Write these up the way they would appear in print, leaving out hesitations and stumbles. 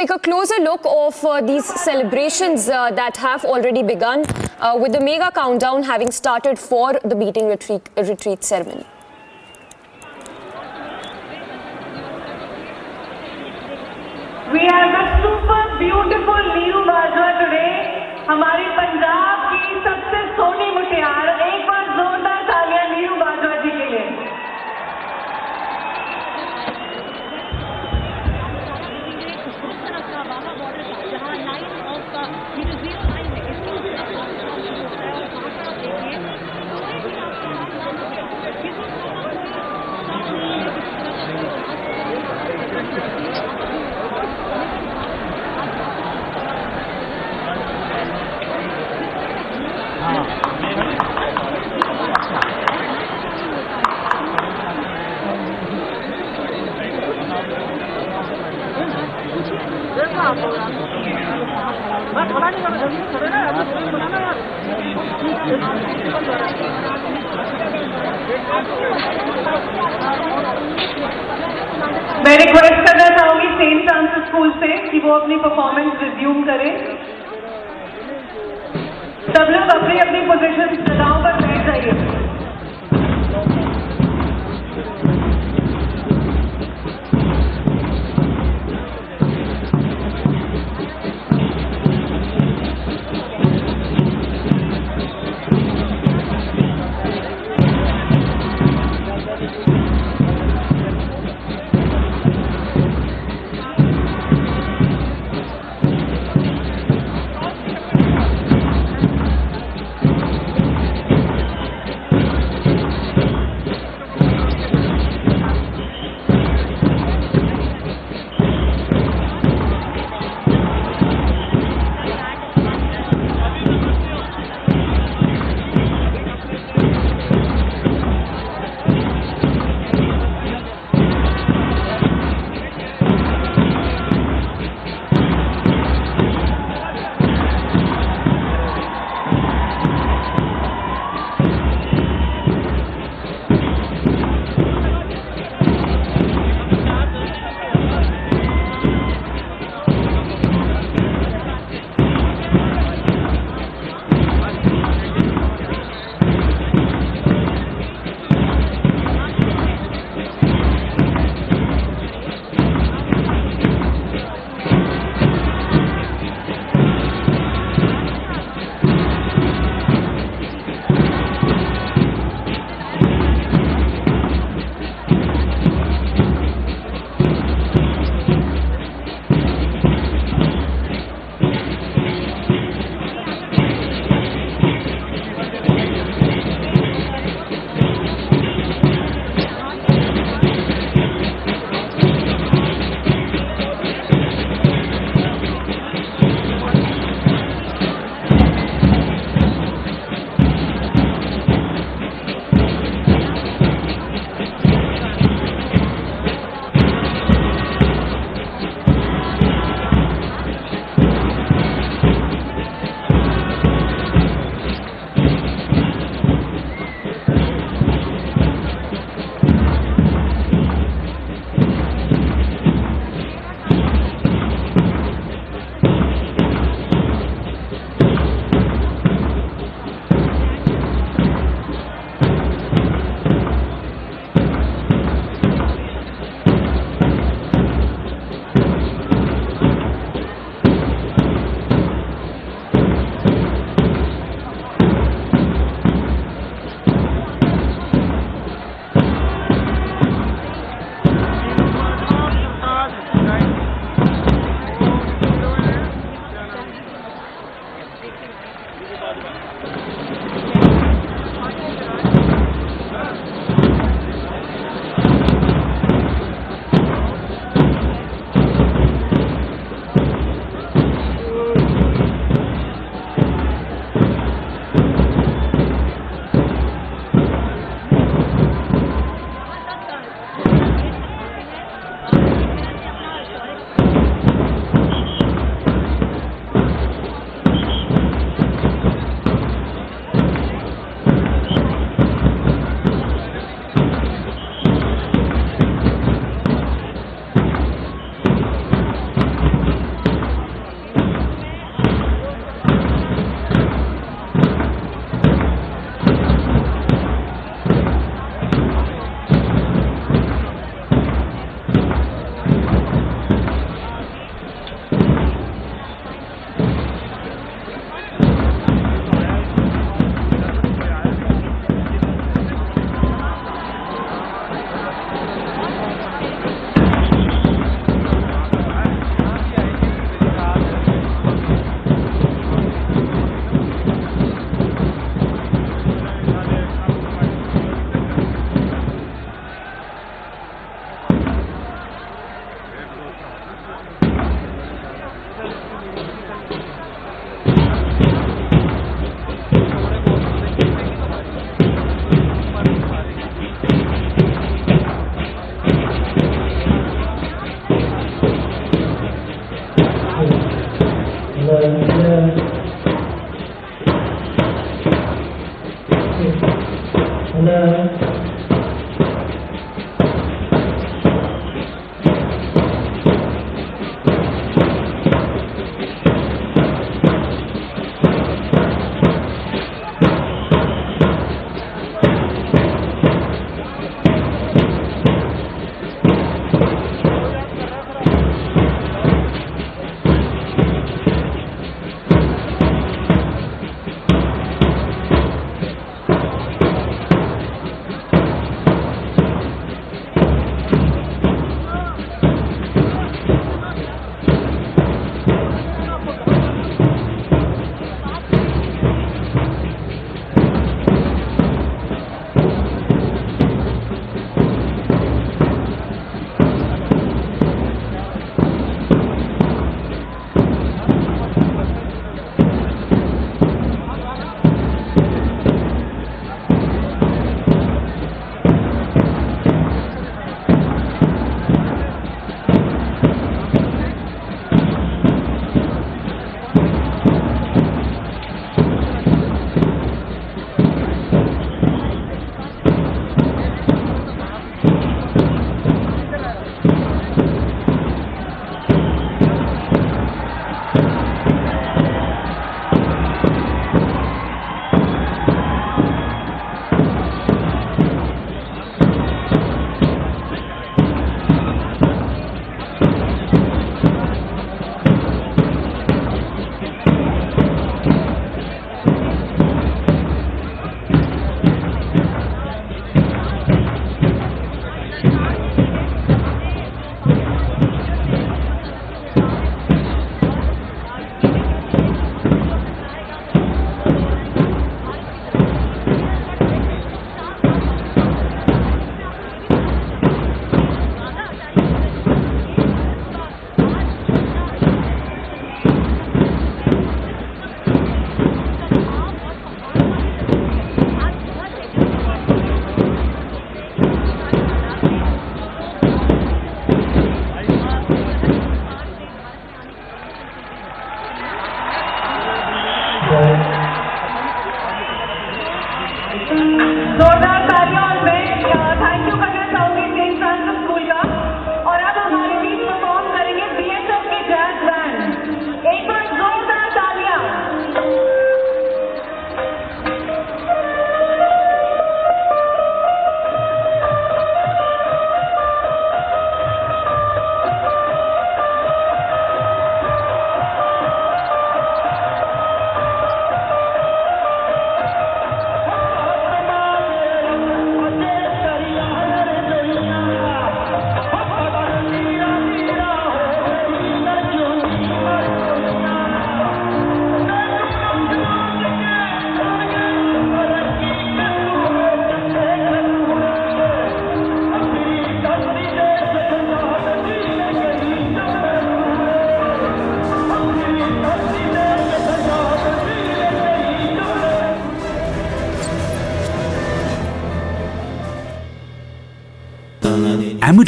Take a closer look of these celebrations that have already begun, with the mega countdown having started for the beating retreat ceremony. We have a super beautiful Neeru Bajwa today. हमारी पंजाब की सबसे सोनी मुटियार, एक बार जोरदार तालियां नीरू बाजवा जी के लिए। मैं request करना चाहूंगी सेंट फ्रांसिस स्कूल से कि वो अपनी परफॉर्मेंस रिज्यूम करें। सब लोग अपनी अपनी पोजीशन जगहों पर बैठ जाइए।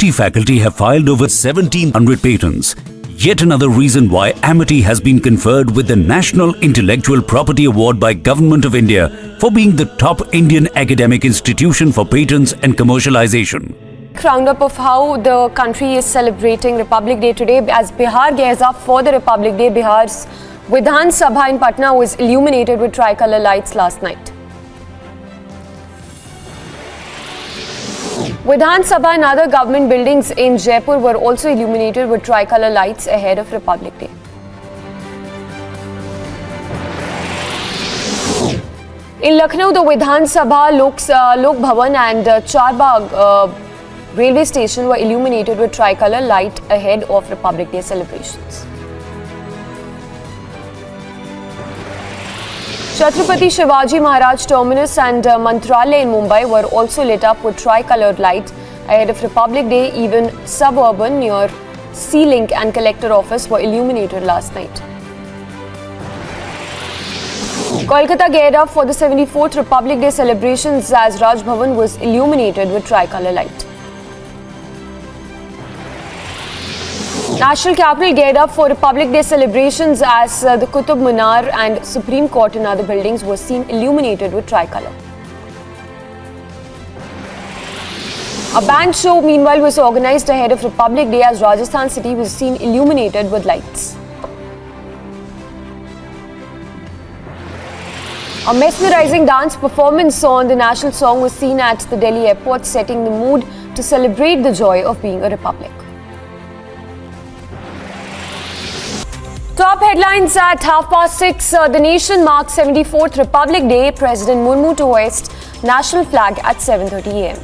MIT faculty have filed over 1,700 patents. Yet another reason why Amity has been conferred with the National Intellectual Property Award by Government of India for being the top Indian academic institution for patents and commercialization. Roundup of how the country is celebrating Republic Day today. As Bihar gears up for the Republic Day, Bihar's Vidhan Sabha in Patna was illuminated with tricolour lights last night. Vidhan Sabha and other government buildings in Jaipur were also illuminated with tricolour lights ahead of Republic Day. In Lucknow, the Vidhan Sabha, Lok Bhavan and Charbagh railway station were illuminated with tricolour light ahead of Republic Day celebrations. Chhatrapati Shivaji Maharaj Terminus and Mantralaya in Mumbai were also lit up with tricoloured light ahead of Republic Day. Even suburban near C-Link and Collector Office were illuminated last night. Kolkata geared up for the 74th Republic Day celebrations as Raj Bhavan was illuminated with tricolour light. National capital geared up for Republic Day celebrations as the Qutub Minar and Supreme Court and other buildings were seen illuminated with tricolour. A band show meanwhile was organised ahead of Republic Day as Rajasthan city was seen illuminated with lights. A mesmerising dance performance on the national song was seen at the Delhi airport, setting the mood to celebrate the joy of being a republic. Top headlines at 6:30. The nation marks 74th Republic Day. President Murmu to hoist national flag at 7:30 a.m.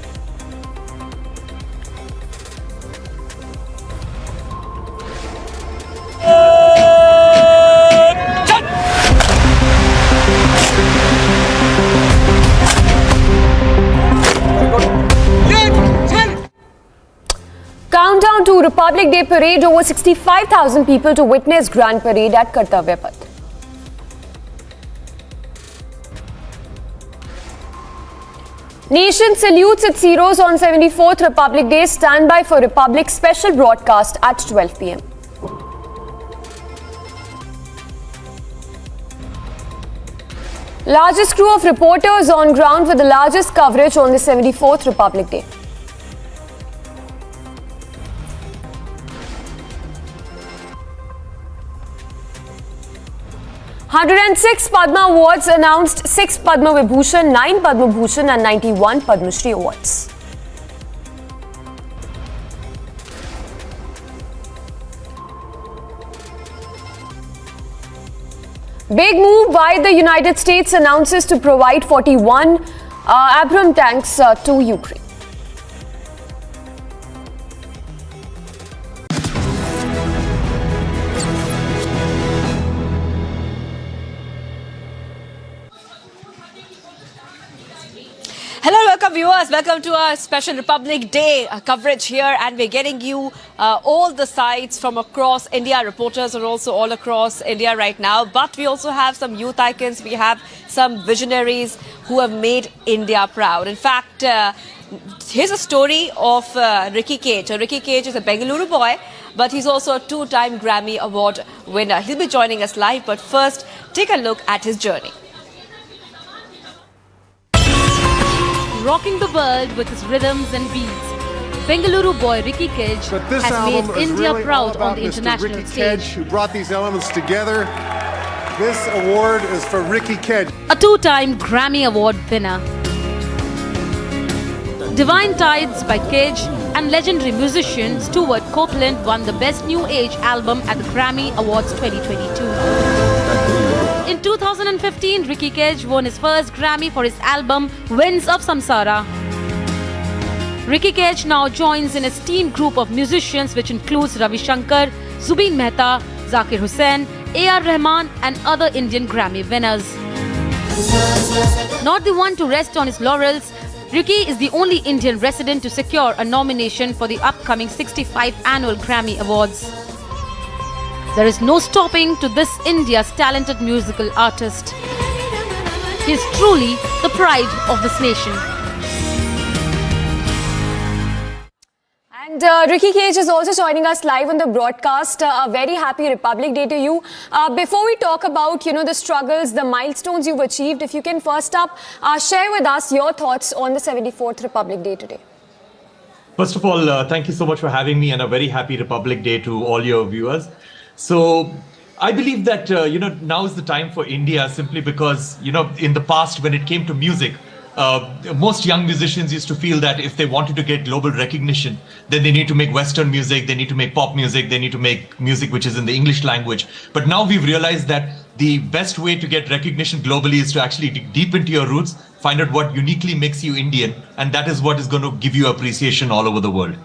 Countdown to Republic Day parade. Over 65,000 people to witness Grand Parade at Kartavya Path. Nation salutes its heroes on 74th Republic Day. Standby for Republic special broadcast at 12 p.m. Largest crew of reporters on ground for the largest coverage on the 74th Republic Day. 106 Padma Awards announced, 6 Padma Vibhushan, 9 Padma Bhushan and 91 Padma Shri Awards. Big move by the United States, announces to provide 41 Abrams tanks to Ukraine. Hello, welcome viewers. Welcome to our special Republic Day coverage here, and we're getting you all the sides from across India. Reporters are also all across India right now, but we also have some youth icons. We have some visionaries who have made India proud. In fact, here's a story of Ricky Kej. Ricky Kej is a Bengaluru boy, but he's also a 2-time Grammy Award winner. He'll be joining us live, but first, take a look at his journey. Rocking the world with his rhythms and beats, Bengaluru boy Ricky Kej has made India proud on the international Ricky stage. Kej, who brought these elements together. This award is for Ricky Kej. A 2-time Grammy Award winner. Divine Tides by Kej and legendary musician Stuart Copeland won the Best New Age album at the Grammy Awards 2022. In 2015, Ricky Kej won his first Grammy for his album Winds of Samsara. Ricky Kej now joins an esteemed group of musicians which includes Ravi Shankar, Zubeen Mehta, Zakir Hussain, A.R. Rahman and other Indian Grammy winners. Not the one to rest on his laurels, Ricky is the only Indian resident to secure a nomination for the upcoming 65th Annual Grammy Awards. There is no stopping to this India's talented musical artist. He is truly the pride of this nation. And And Ricky Kej is also joining us live on the broadcast. A very happy Republic Day to you. Before we talk about, the struggles, the milestones you've achieved, if you can first up share with us your thoughts on the 74th Republic Day today. First of all, thank you so much for having me, and a very happy Republic Day to all your viewers. So I believe that, now is the time for India, simply because, in the past, when it came to music, most young musicians used to feel that if they wanted to get global recognition, then they need to make Western music, they need to make pop music, they need to make music which is in the English language. But now we've realized that the best way to get recognition globally is to actually dig deep into your roots, find out what uniquely makes you Indian, and that is what is going to give you appreciation all over the world.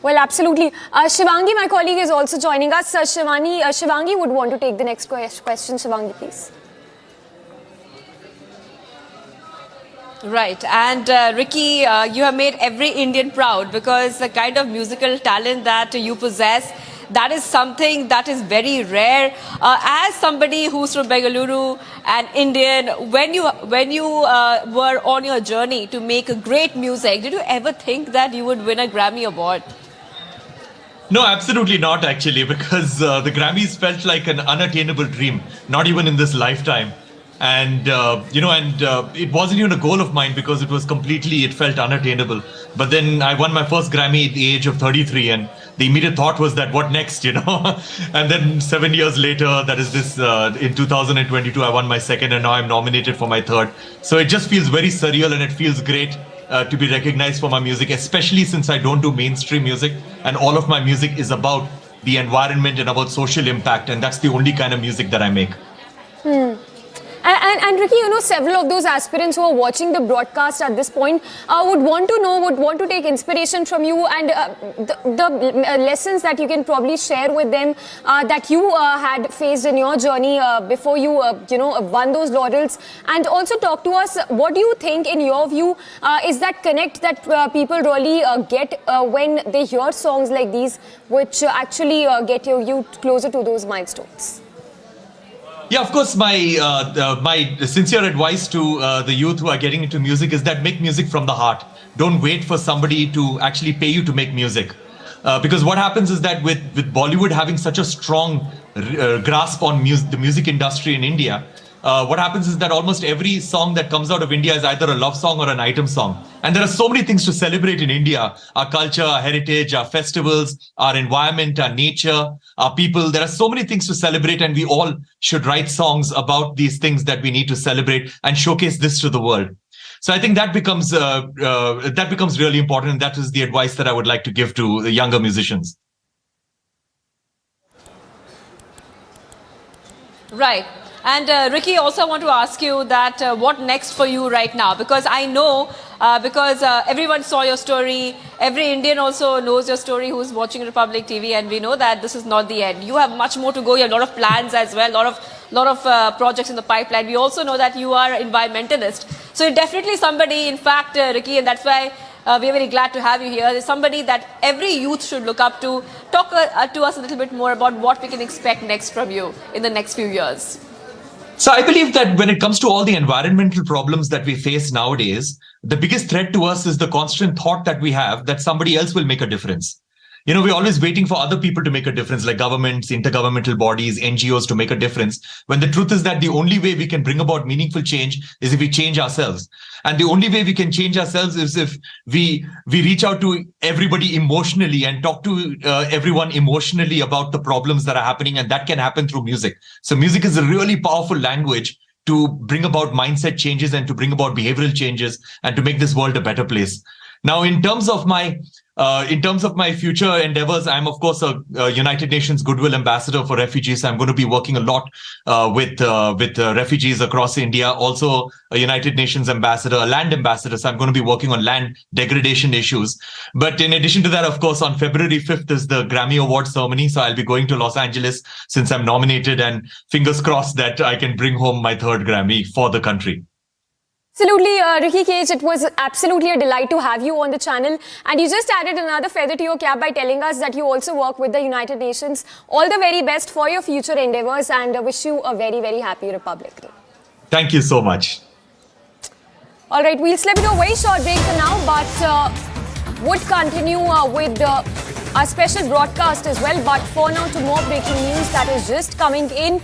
Well, absolutely. Shivangi, my colleague, is also joining us. Shivangi would want to take the next question. Shivangi, please. Right, and Ricky, you have made every Indian proud, because the kind of musical talent that you possess, that is something that is very rare. As somebody who's from Bengaluru, an Indian, when you were on your journey to make great music, did you ever think that you would win a Grammy award? No, absolutely not, actually, because the Grammys felt like an unattainable dream, not even in this lifetime. And, it wasn't even a goal of mine, because it felt unattainable. But then I won my first Grammy at the age of 33, and the immediate thought was that, what next, And then 7 years later, that is in 2022, I won my second, and now I'm nominated for my third. So it just feels very surreal, and it feels great to be recognized for my music, especially since I don't do mainstream music, and all of my music is about the environment and about social impact, and that's the only kind of music that I make. And Ricky, several of those aspirants who are watching the broadcast at this point would want to take inspiration from you, and the lessons that you can probably share with them that you had faced in your journey before you, won those laurels. And also talk to us, what do you think, in your view, is that connect that people really get when they hear songs like these, which actually get you closer to those milestones? Yeah, of course, my sincere advice to the youth who are getting into music is that make music from the heart. Don't wait for somebody to actually pay you to make music. Because what happens is that with Bollywood having such a strong grasp on the music industry in India, what happens is that almost every song that comes out of India is either a love song or an item song. And there are so many things to celebrate in India: our culture, our heritage, our festivals, our environment, our nature, our people. There are so many things to celebrate, and we all should write songs about these things that we need to celebrate and showcase this to the world. So I think that becomes really important, and that is the advice that I would like to give to the younger musicians. Right. And Ricky, also I want to ask you that what next for you right now? Because I know, because everyone saw your story, every Indian also knows your story who's watching Republic TV, and we know that this is not the end. You have much more to go. You have a lot of plans as well, lot of projects in the pipeline. We also know that you are an environmentalist. So you're definitely somebody, in fact, Ricky, and that's why we're very glad to have you here. There's somebody that every youth should look up to. Talk to us a little bit more about what we can expect next from you in the next few years. So I believe that when it comes to all the environmental problems that we face nowadays, the biggest threat to us is the constant thought that we have that somebody else will make a difference. We're always waiting for other people to make a difference, like governments, intergovernmental bodies, NGOs to make a difference, when the truth is that the only way we can bring about meaningful change is if we change ourselves. And the only way we can change ourselves is if we reach out to everybody emotionally and talk to everyone emotionally about the problems that are happening, and that can happen through music. So music is a really powerful language to bring about mindset changes and to bring about behavioral changes and to make this world a better place. Now, in terms of my future endeavors, I'm of course a United Nations Goodwill Ambassador for refugees. I'm going to be working a lot with refugees across India. Also, a United Nations ambassador, a land ambassador. So I'm going to be working on land degradation issues. But in addition to that, of course, on February 5th is the Grammy Award ceremony. So I'll be going to Los Angeles since I'm nominated, and fingers crossed that I can bring home my third Grammy for the country. Absolutely, Ricky Kej, it was absolutely a delight to have you on the channel. And you just added another feather to your cap by telling us that you also work with the United Nations. All the very best for your future endeavors, and wish you a very, very happy Republic Day. Thank you so much. All right, we'll slip into a very short break for now, but would continue with a special broadcast as well. But for now, to more breaking news that is just coming in.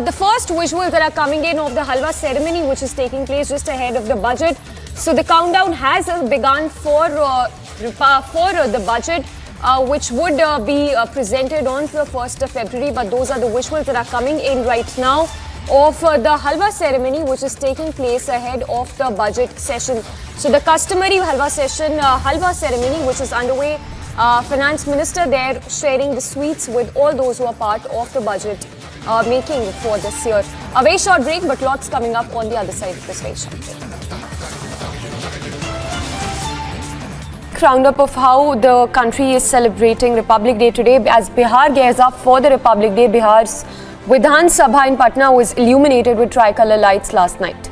The first visuals that are coming in of the halwa ceremony, which is taking place just ahead of the budget. So the countdown has begun for the budget, which would be presented on the 1st of February. But those are the visuals that are coming in right now of the halwa ceremony, which is taking place ahead of the budget session. So the customary halwa ceremony, which is underway. Finance Minister there sharing the sweets with all those who are part of the budget making for this year. A very short break, but lots coming up on the other side of this very short break. Roundup of how the country is celebrating Republic Day today. As Bihar gears up for the Republic Day, Bihar's Vidhan Sabha in Patna was illuminated with tricolor lights last night.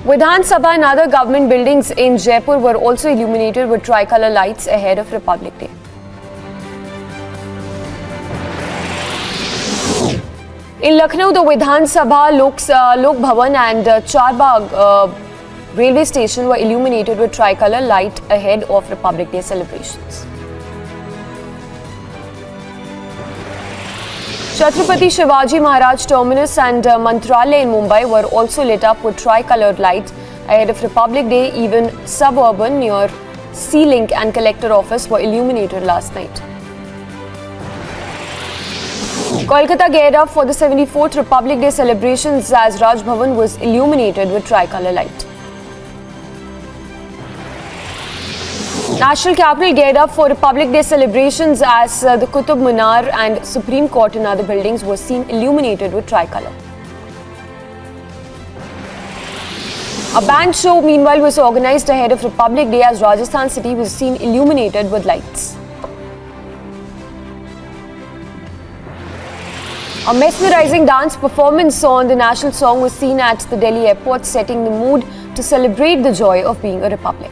Vidhan Sabha and other government buildings in Jaipur were also illuminated with tricolor lights ahead of Republic Day. In Lucknow, the Vidhan Sabha, Lok Bhavan and Charbagh railway station were illuminated with tricolor light ahead of Republic Day celebrations. Chhatrapati Shivaji Maharaj Terminus and Mantralaya in Mumbai were also lit up with tri-coloured light ahead of Republic Day. Even suburban near C-Link and Collector Office were illuminated last night. Kolkata geared up for the 74th Republic Day celebrations as Raj Bhavan was illuminated with tri-colour light. National capital geared up for Republic Day celebrations as the Qutub Minar and Supreme Court and other buildings were seen illuminated with tricolour. A band show meanwhile was organised ahead of Republic Day as Rajasthan city was seen illuminated with lights. A mesmerising dance performance on the national song was seen at the Delhi airport, setting the mood to celebrate the joy of being a republic.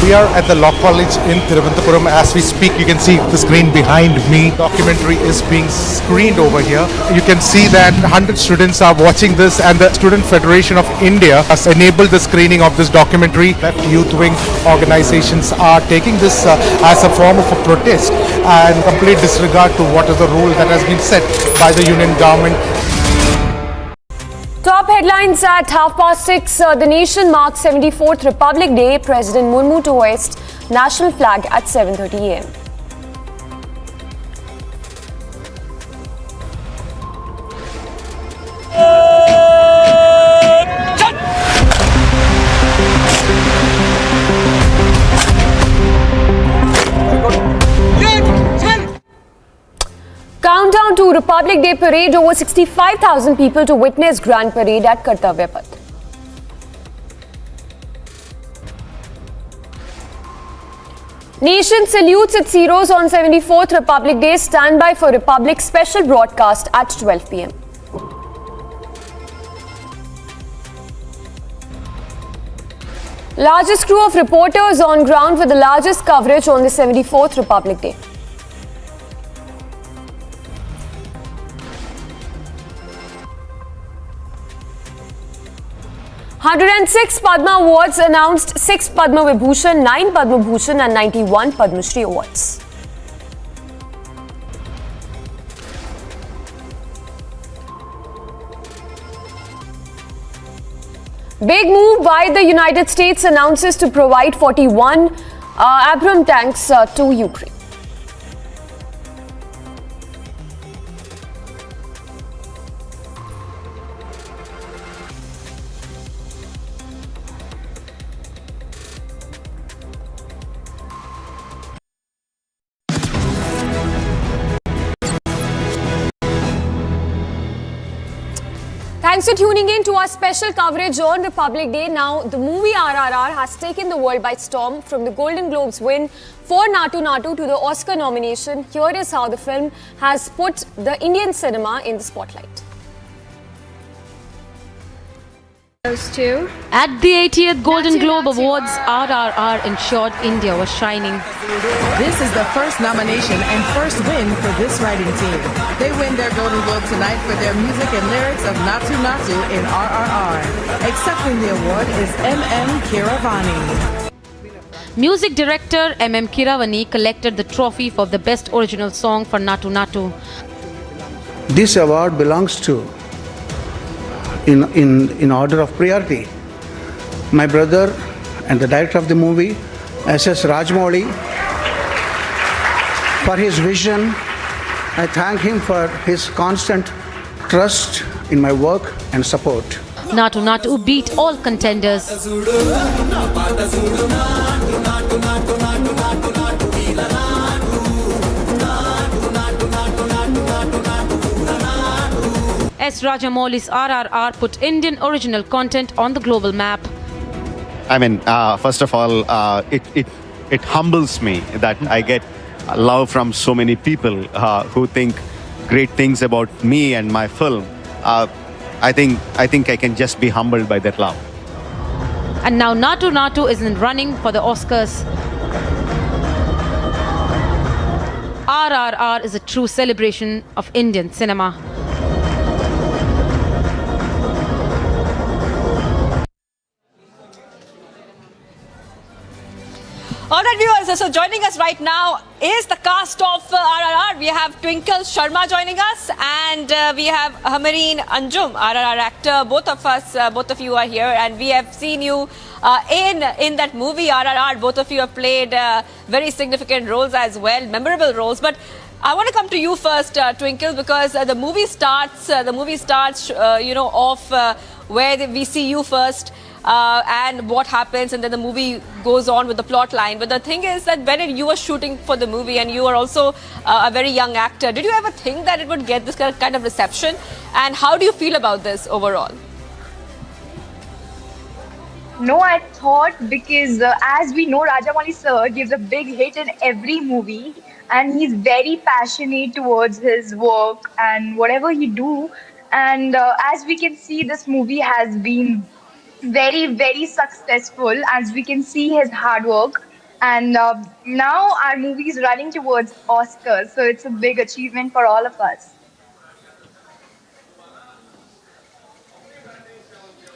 We are at the Law College in Thiruvananthapuram. As we speak, you can see the screen behind me. Documentary is being screened over here. You can see that 100 students are watching this, and the Student Federation of India has enabled the screening of this documentary. That youth wing organizations are taking this as a form of a protest and complete disregard to what is the rule that has been set by the union government. Top headlines at 6:30. The nation marks 74th Republic Day. President Murmu to hoist national flag at 7:30 a.m. Countdown to Republic Day parade. Over 65,000 people to witness Grand Parade at Kartavya Path. Nation salutes its heroes on 74th Republic Day. Stand by for Republic special broadcast at 12 p.m. Largest crew of reporters on ground for the largest coverage on the 74th Republic Day. $106 Padma Awards announced, 6 Padma Vibhushan, 9 Padma Bhushan and 91 Padma Shri Awards. Big move by the United States, announces to provide 41 Abrams tanks to Ukraine. Thanks for tuning in to our special coverage on Republic Day. Now, the movie RRR has taken the world by storm, from the Golden Globes win for Natu Natu to the Oscar nomination. Here is how the film has put the Indian cinema in the spotlight. Those two. At the 80th Golden Globe Awards, RRR ensured India was shining. This is the first nomination and first win for this writing team. They win their Golden Globe tonight for their music and lyrics of Natu Natu in RRR. Accepting the award is M.M. Keeravani. Music director M.M. Keeravani collected the trophy for the best original song for Natu Natu. This award belongs to, in order of priority, my brother and the director of the movie, S.S. Rajamouli, for his vision. I thank him for his constant trust in my work and support. Natu Natu beat all contenders. S. Rajamouli's RRR put Indian original content on the global map. I mean, first of all, it humbles me that I get love from so many people who think great things about me and my film. I think I can just be humbled by that love. And now Natu Natu is in running for the Oscars. RRR is a true celebration of Indian cinema. All right, viewers, so joining us right now is the cast of RRR. We have Twinkle Sharma joining us, and we have Hamareen Anjum, RRR actor. Both of you are here, and we have seen you in that movie RRR. Both of you have played very significant roles as well, memorable roles. But I want to come to you first, Twinkle, because the movie starts. Off where we see you first. And what happens, and then the movie goes on with the plot line. But the thing is that when you were shooting for the movie, and you were also a very young actor, did you ever think that it would get this kind of reception? And how do you feel about this overall? No, I thought because as we know, Rajamouli sir gives a big hit in every movie, and he's very passionate towards his work and whatever he do. And as we can see, this movie has been very, very successful, as we can see his hard work. And now our movie is running towards Oscars, so it's a big achievement for all of us.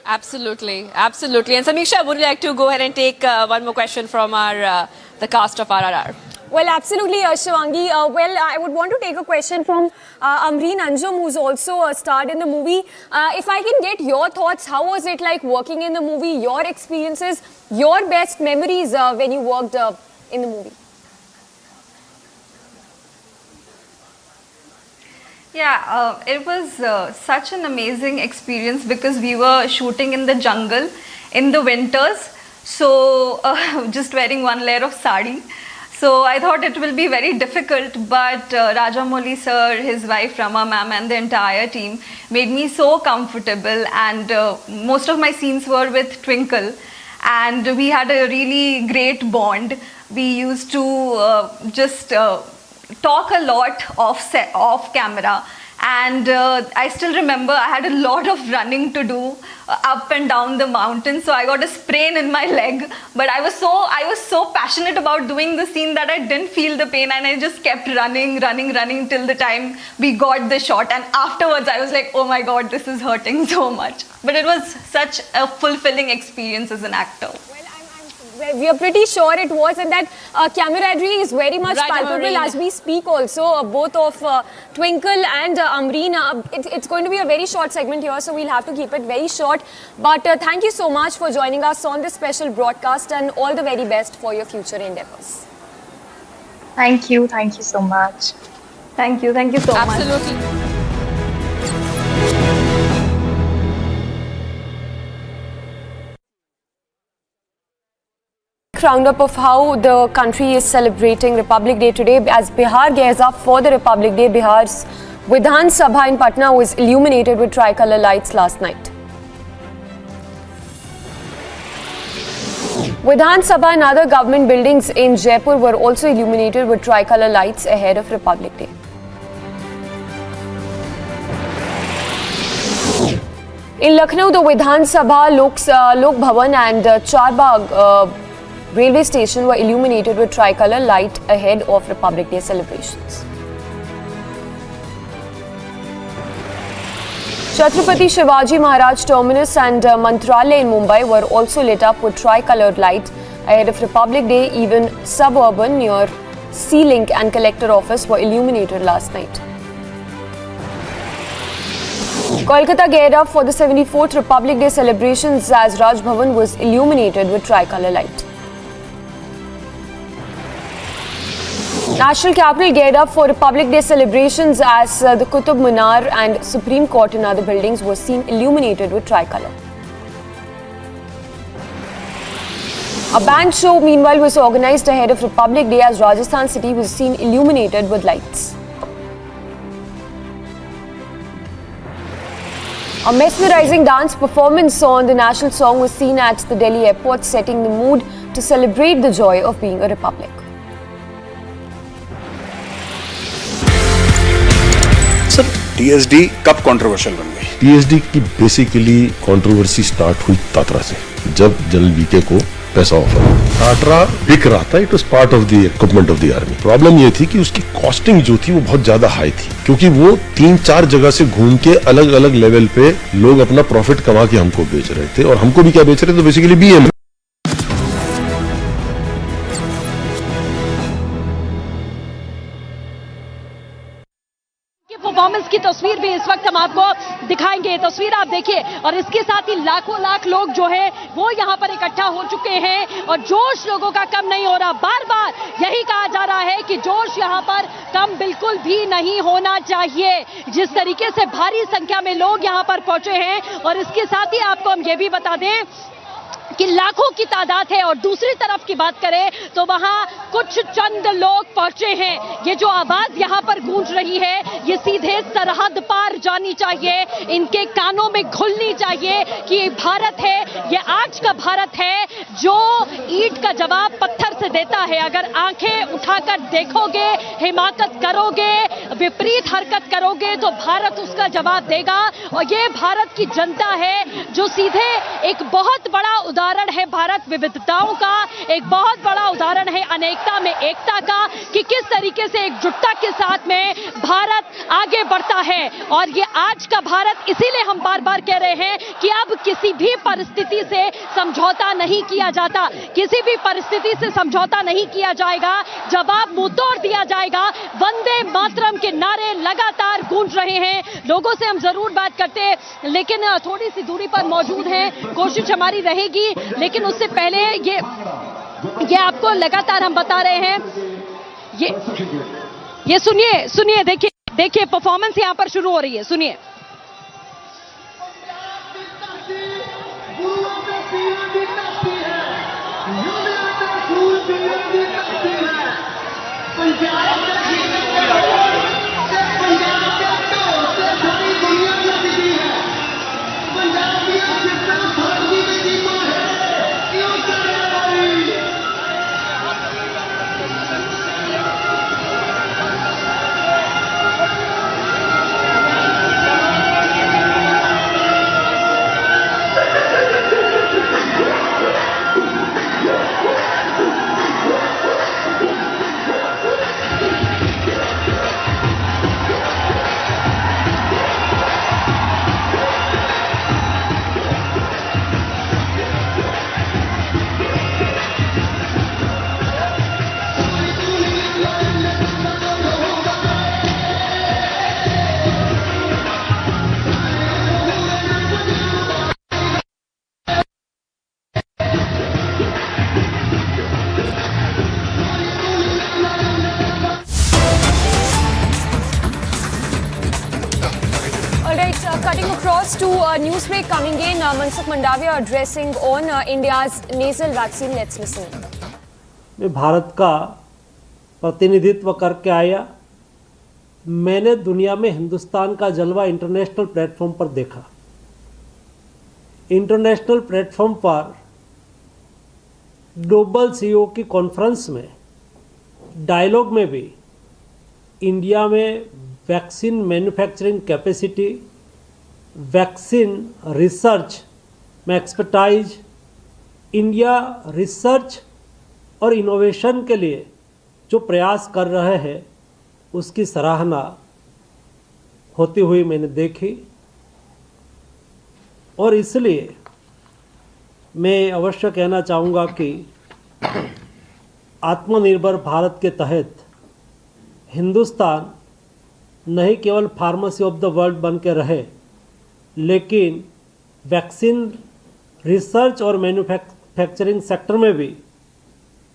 Absolutely, absolutely. And Samiksha, would you like to go ahead and take one more question from the cast of RRR? Well, absolutely, Shivangi. I would want to take a question from Hamareen Anjum, who's also starred in the movie. If I can get your thoughts, how was it like working in the movie, your experiences, your best memories when you worked in the movie? Yeah, it was such an amazing experience because we were shooting in the jungle in the winters, so just wearing one layer of sari. So I thought it will be very difficult, but Rajamouli sir, his wife Rama ma'am, and the entire team made me so comfortable, and most of my scenes were with Twinkle, and we had a really great bond. We used to just talk a lot off camera, and I still remember I had a lot of running to do up and down the mountain, so I got a sprain in my leg, but I was so passionate about doing the scene that I didn't feel the pain, and I just kept running till the time we got the shot. And afterwards I was like, oh my god, this is hurting so much, but it was such a fulfilling experience as an actor. We are pretty sure it was, and that camaraderie is very much palpable as we speak also, both of Twinkle and Hamareen. It's going to be a very short segment here, so we'll have to keep it very short. But thank you so much for joining us on this special broadcast, and all the very best for your future endeavors. Thank you so much. Thank you so much. Absolutely. Roundup of how the country is celebrating Republic Day today. As Bihar gears up for the Republic Day, Bihar's Vidhan Sabha in Patna was illuminated with tricolour lights last night. Vidhan Sabha and other government buildings in Jaipur were also illuminated with tricolour lights ahead of Republic Day. In Lucknow, the Vidhan Sabha, Lok Bhavan and Charbagh railway station were illuminated with tricolour light ahead of Republic Day celebrations. Chhatrapati Shivaji Maharaj Terminus and Mantralaya in Mumbai were also lit up with tricoloured light ahead of Republic Day. Even suburban near C-Link and Collector Office were illuminated last night. Kolkata geared up for the 74th Republic Day celebrations as Raj Bhavan was illuminated with tricolour light. National capital geared up for Republic Day celebrations as the Qutub Minar and Supreme Court and other buildings were seen illuminated with tricolour. A band show meanwhile was organised ahead of Republic Day as Rajasthan city was seen illuminated with lights. A mesmerizing dance performance on the national song was seen at the Delhi airport, setting the mood to celebrate the joy of being a republic. Sir TSD कब controversial बन गई? TSD की basically controversy start हुई Tatra से, जब general VK को पैसा offer टाटरा बिक रहा था। It was part of the equipment of the army. Problem ये थी कि उसकी कॉस्टिंग जो थी वो बहुत ज्यादा हाई थी, क्योंकि वो 3-4 जगह से घूम के अलग अलग लेवल पे लोग अपना प्रॉफिट कमा के हमको बेच रहे थे। और हमको भी क्या बेच रहे थे? तो बेसिकली बीएम। परफॉर्मेंस की तस्वीर भी इस वक्त हम आपको दिखाएंगे। तस्वीर आप देखिए, और इसके साथ ही लाखों लाख लोग जो है वो यहाँ पर इकट्ठा हो चुके हैं और जोश लोगों का कम नहीं हो रहा। बार बार यही कहा जा रहा है कि जोश यहाँ पर कम बिल्कुल भी नहीं होना चाहिए। जिस तरीके से भारी संख्या में लोग यहाँ पर पहुंचे हैं, और इसके साथ ही आपको हम ये भी बता दें कि लाखों की तादाद है। और दूसरी तरफ की बात करें तो वहां कुछ चंद लोग पहुंचे हैं। ये जो आवाज यहां पर गूंज रही है ये सीधे सरहद पार जानी चाहिए, इनके कानों में घुलनी चाहिए कि ये भारत है, ये आज का भारत है जो ईंट का जवाब पत्थर से देता है। अगर आंखें उठाकर देखोगे, हिमाकत करोगे, विपरीत हरकत करोगे तो भारत उसका जवाब देगा। और ये भारत की जनता है जो सीधे एक बहुत बड़ा उदाहरण है भारत विविधताओं का, एक बहुत बड़ा उदाहरण है अनेकता में एकता का, कि किस तरीके से एकजुटता के साथ में भारत आगे बढ़ता है। और ये आज का भारत, इसीलिए हम बार बार कह रहे हैं कि अब किसी भी परिस्थिति से समझौता नहीं किया जाता, किसी भी परिस्थिति से समझौता नहीं किया जाएगा। जवाब मुंह तोड़ दिया जाएगा। वंदे मातरम के नारे लगातार गूंज रहे हैं। लोगों से हम जरूर बात करते, लेकिन थोड़ी सी दूरी पर मौजूद हैं, कोशिश हमारी रहेगी। लेकिन उससे पहले ये आपको लगातार हम बता रहे हैं, ये सुनिए, देखिए परफॉर्मेंस यहां पर शुरू हो रही है, सुनिए। Cutting across to news break coming in, Mansukh Mandavia addressing on India's nasal vaccine. Let's listen. मैं भारत का प्रतिनिधित्व करके आया। मैंने दुनिया में हिंदुस्तान का जलवा इंटरनेशनल प्लेटफॉर्म पर देखा। इंटरनेशनल प्लेटफॉर्म पर ग्लोबल सीईओ की कॉन्फ्रेंस में, डायलॉग में भी इंडिया में vaccine manufacturing capacity, vaccine research में एक्सपर्टाइज, इंडिया रिसर्च और इनोवेशन के लिए जो प्रयास कर रहे हैं उसकी सराहना होती हुई मैंने देखी। और इसलिए मैं अवश्य कहना चाहूँगा कि आत्मनिर्भर भारत के तहत हिंदुस्तान नहीं केवल फार्मेसी ऑफ द वर्ल्ड बन के रहे, लेकिन वैक्सीन रिसर्च और मैन्युफैक्चरिंग सेक्टर में भी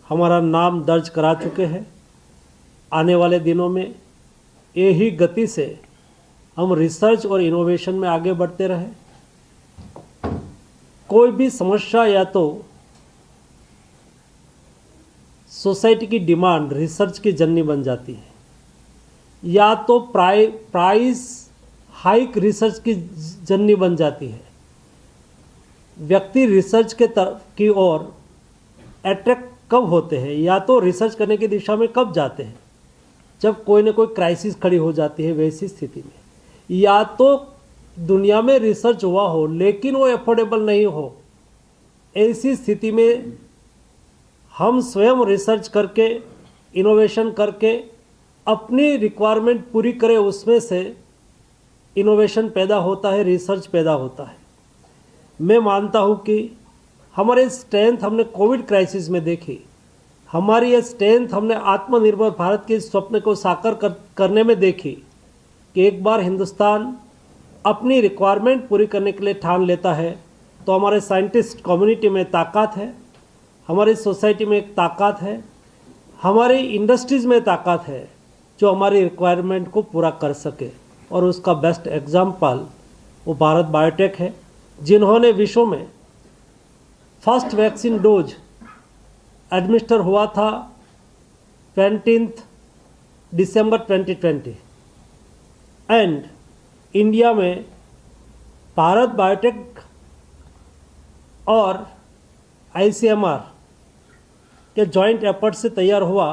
हमारा नाम दर्ज करा चुके हैं। आने वाले दिनों में यही गति से हम रिसर्च और इनोवेशन में आगे बढ़ते रहें। कोई भी समस्या या तो सोसाइटी की डिमांड रिसर्च की जननी बन जाती है, या तो प्राइस हाइक रिसर्च की जननी बन जाती है। व्यक्ति रिसर्च के तरफ की ओर अट्रैक्ट कब होते हैं, या तो रिसर्च करने की दिशा में कब जाते हैं जब कोई ना कोई क्राइसिस खड़ी हो जाती है, वैसी स्थिति में, या तो दुनिया में रिसर्च हुआ हो लेकिन वो एफोर्डेबल नहीं हो। ऐसी स्थिति में हम स्वयं रिसर्च करके, इनोवेशन करके अपनी रिक्वायरमेंट पूरी करें, उसमें से इनोवेशन पैदा होता है, रिसर्च पैदा होता है। मैं मानता हूँ कि हमारे स्ट्रेंथ हमने कोविड क्राइसिस में देखी, हमारी ये स्ट्रेंथ हमने आत्मनिर्भर भारत के स्वप्न को साकार करने में देखी कि एक बार हिंदुस्तान अपनी रिक्वायरमेंट पूरी करने के लिए ठान लेता है तो हमारे साइंटिस्ट कम्युनिटी में ताकत है, हमारी सोसाइटी में एक ताकत है, हमारी इंडस्ट्रीज में ताकत है जो हमारी रिक्वायरमेंट को पूरा कर सके। और उसका बेस्ट एग्जाम्पल वो भारत बायोटेक है, जिन्होंने विश्व में फर्स्ट वैक्सीन डोज एडमिनिस्टर हुआ था 20 दिसंबर 2020 एंड इंडिया में भारत बायोटेक और ICMR के जॉइंट एफर्ट से तैयार हुआ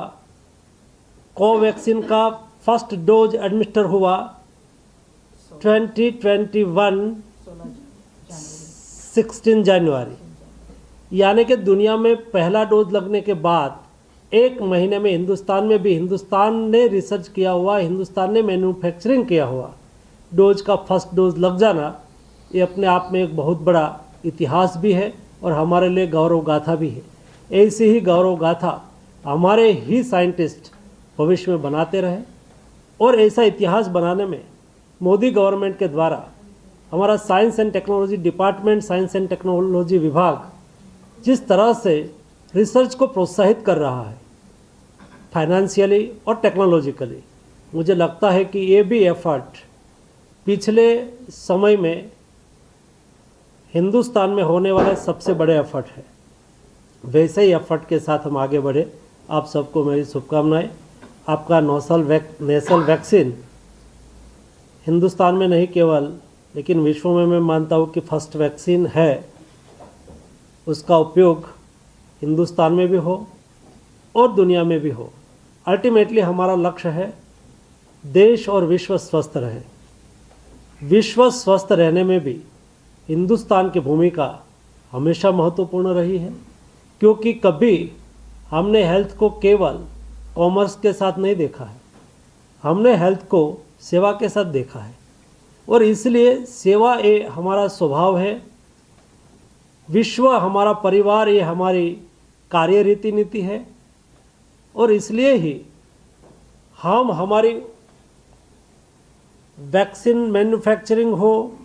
कोवैक्सीन का फर्स्ट डोज एडमिनिस्टर हुआ 2021 16 जनवरी, यानी कि दुनिया में पहला डोज लगने के बाद एक महीने में हिंदुस्तान में भी हिंदुस्तान ने रिसर्च किया हुआ, हिंदुस्तान ने मैन्युफैक्चरिंग किया हुआ डोज का फर्स्ट डोज लग जाना, ये अपने आप में एक बहुत बड़ा इतिहास भी है और हमारे लिए गौरव गाथा भी है। ऐसी ही गौरव गाथा हमारे ही साइंटिस्ट भविष्य में बनाते रहे और ऐसा इतिहास बनाने में मोदी गवर्नमेंट के द्वारा हमारा science and technology department, science and technology विभाग जिस तरह से रिसर्च को प्रोत्साहित कर रहा है फाइनेंशियली और टेक्नोलॉजिकली, मुझे लगता है कि ये भी एफर्ट पिछले समय में हिंदुस्तान में होने वाले सबसे बड़े एफर्ट है। वैसे ही एफर्ट के साथ हम आगे बढ़े। आप सबको मेरी शुभकामनाएं। आपका नेसल वैक्सीन हिंदुस्तान में नहीं केवल लेकिन विश्व में मैं मानता हूँ कि फर्स्ट वैक्सीन है, उसका उपयोग हिंदुस्तान में भी हो और दुनिया में भी हो। अल्टीमेटली हमारा लक्ष्य है देश और विश्व स्वस्थ रहे। विश्व स्वस्थ रहने में भी हिंदुस्तान की भूमिका हमेशा महत्वपूर्ण रही है, क्योंकि कभी हमने हेल्थ को केवल कॉमर्स के साथ नहीं देखा है, हमने हेल्थ को सेवा के साथ देखा है और इसलिए सेवा ये हमारा स्वभाव है। विश्व हमारा परिवार, ये हमारी कार्य रीति नीति है और इसलिए ही हम हमारी वैक्सीन मैन्युफैक्चरिंग हो,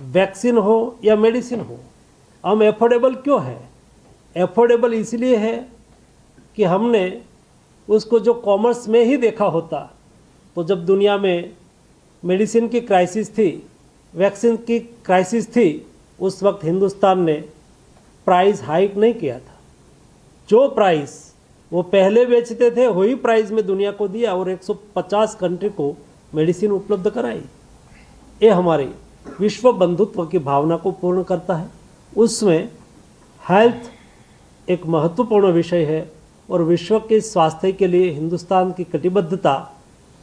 वैक्सीन हो या मेडिसिन हो, हम एफोर्डेबल क्यों है? एफोर्डेबल इसलिए है कि हमने उसको जो कॉमर्स में ही देखा होता तो जब दुनिया में मेडिसिन की क्राइसिस थी, वैक्सीन की क्राइसिस थी, उस वक्त हिंदुस्तान ने प्राइस हाइक नहीं किया था। जो प्राइस वो पहले बेचते थे वही प्राइस में दुनिया को दिया और 150 कंट्री को मेडिसिन उपलब्ध कराई। ये हमारी विश्व बंधुत्व की भावना को पूर्ण करता है। उसमें हेल्थ एक महत्वपूर्ण विषय है और विश्व के स्वास्थ्य के लिए हिंदुस्तान की कटिबद्धता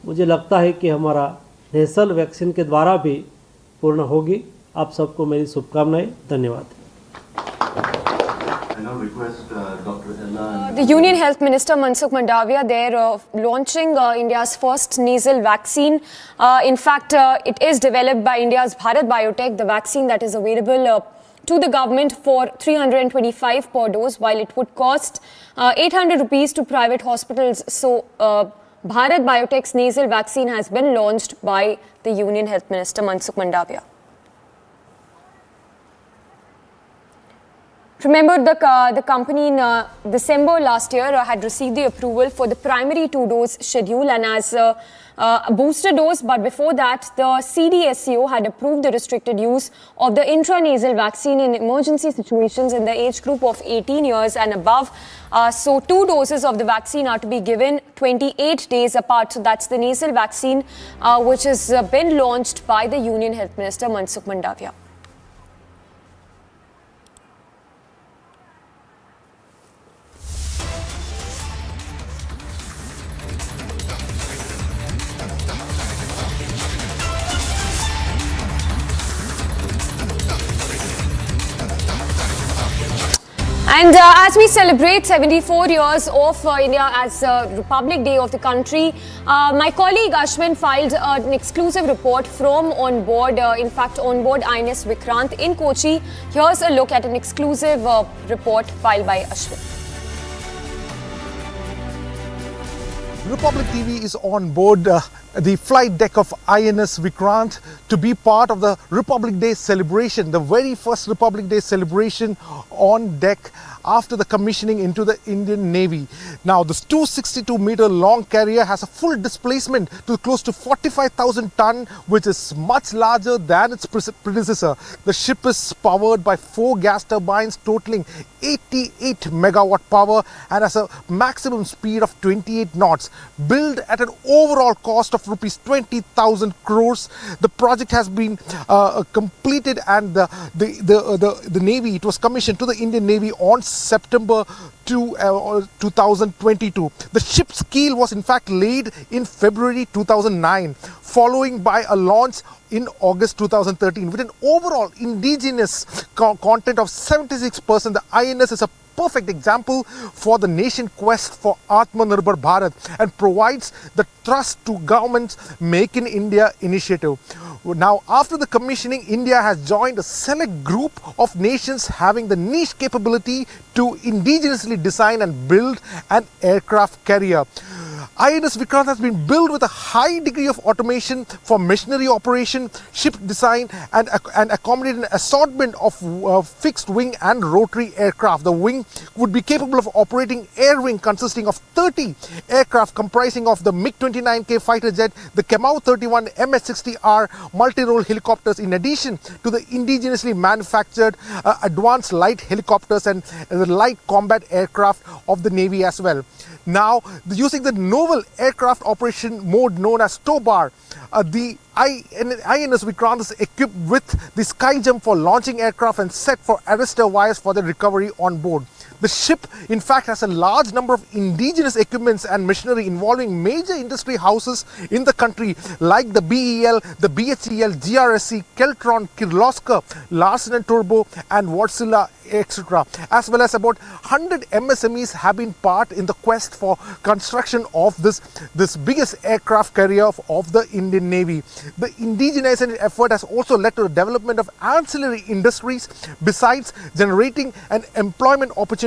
मुझे लगता है कि हमारा नेसल वैक्सीन के द्वारा भी पूर्ण होगी। आप सबको मेरी शुभकामनाएं। धन्यवाद। The Union Health Minister Mansukh Mandavia, they're launching India's first nasal vaccine. In fact, it is developed by India's Bharat Biotech, the vaccine that is available to the government for 325 per dose, while it would cost 800 rupees to private hospitals. So, Bharat Biotech's nasal vaccine has been launched by the Union Health Minister Mansukh Mandavia. Remember, the company in December last year had received the approval for the primary 2-dose schedule and as a booster dose. But before that, the CDSCO had approved the restricted use of the intranasal vaccine in emergency situations in the age group of 18 years and above. So 2 doses of the vaccine are to be given 28 days apart. So that's the nasal vaccine which has been launched by the Union Health Minister Mansukh Mandavia. And as we celebrate 74 years of India as Republic Day of the country, my colleague Ashwin filed an exclusive report from on board, in fact on board INS Vikrant in Kochi. Here's a look at an exclusive report filed by Ashwin. Republic TV is on board the flight deck of INS Vikrant to be part of the Republic Day celebration, the very first Republic Day celebration on deck after the commissioning into the Indian Navy. Now, this 262-meter long carrier has a full displacement to close to 45,000 ton, which is much larger than its predecessor. The ship is powered by 4 gas turbines totaling 88 megawatt power and has a maximum speed of 28 knots. Built at an overall cost of rupees 20,000 crores. The project has been completed and the Navy, it was commissioned to the Indian Navy on September 2022. The ship's keel was in fact laid in February 2009, following by a launch in August 2013 with an overall indigenous content of 76%. The INS is a perfect example for the nation quest for Atmanirbhar Bharat and provides the thrust to government's Make in India initiative. Now, after the commissioning, India has joined a select group of nations having the niche capability to indigenously design and build an aircraft carrier. INS Vikrant has been built with a high degree of automation for machinery operation, ship design and accommodate an assortment of fixed wing and rotary aircraft. The wing would be capable of operating air wing consisting of 30 aircraft comprising of the MiG-29K fighter jet, the Kamau-31 MH-60R multi-role helicopters, in addition to the indigenously manufactured advanced light helicopters and the light combat aircraft of the Navy as well. Now, using the novel aircraft operation mode known as TOBAR, the INS Vikrant is equipped with the sky jump for launching aircraft and set for arrestor wires for the recovery on board. The ship, in fact, has a large number of indigenous equipments and machinery involving major industry houses in the country like the BEL, the BHEL, GRSC, Keltron, Kirloskar, Larsen & Toubro and Wärtsilä, etc. As well as about 100 MSMEs have been part in the quest for construction of this biggest aircraft carrier of the Indian Navy. The indigenization effort has also led to the development of ancillary industries besides generating an employment opportunity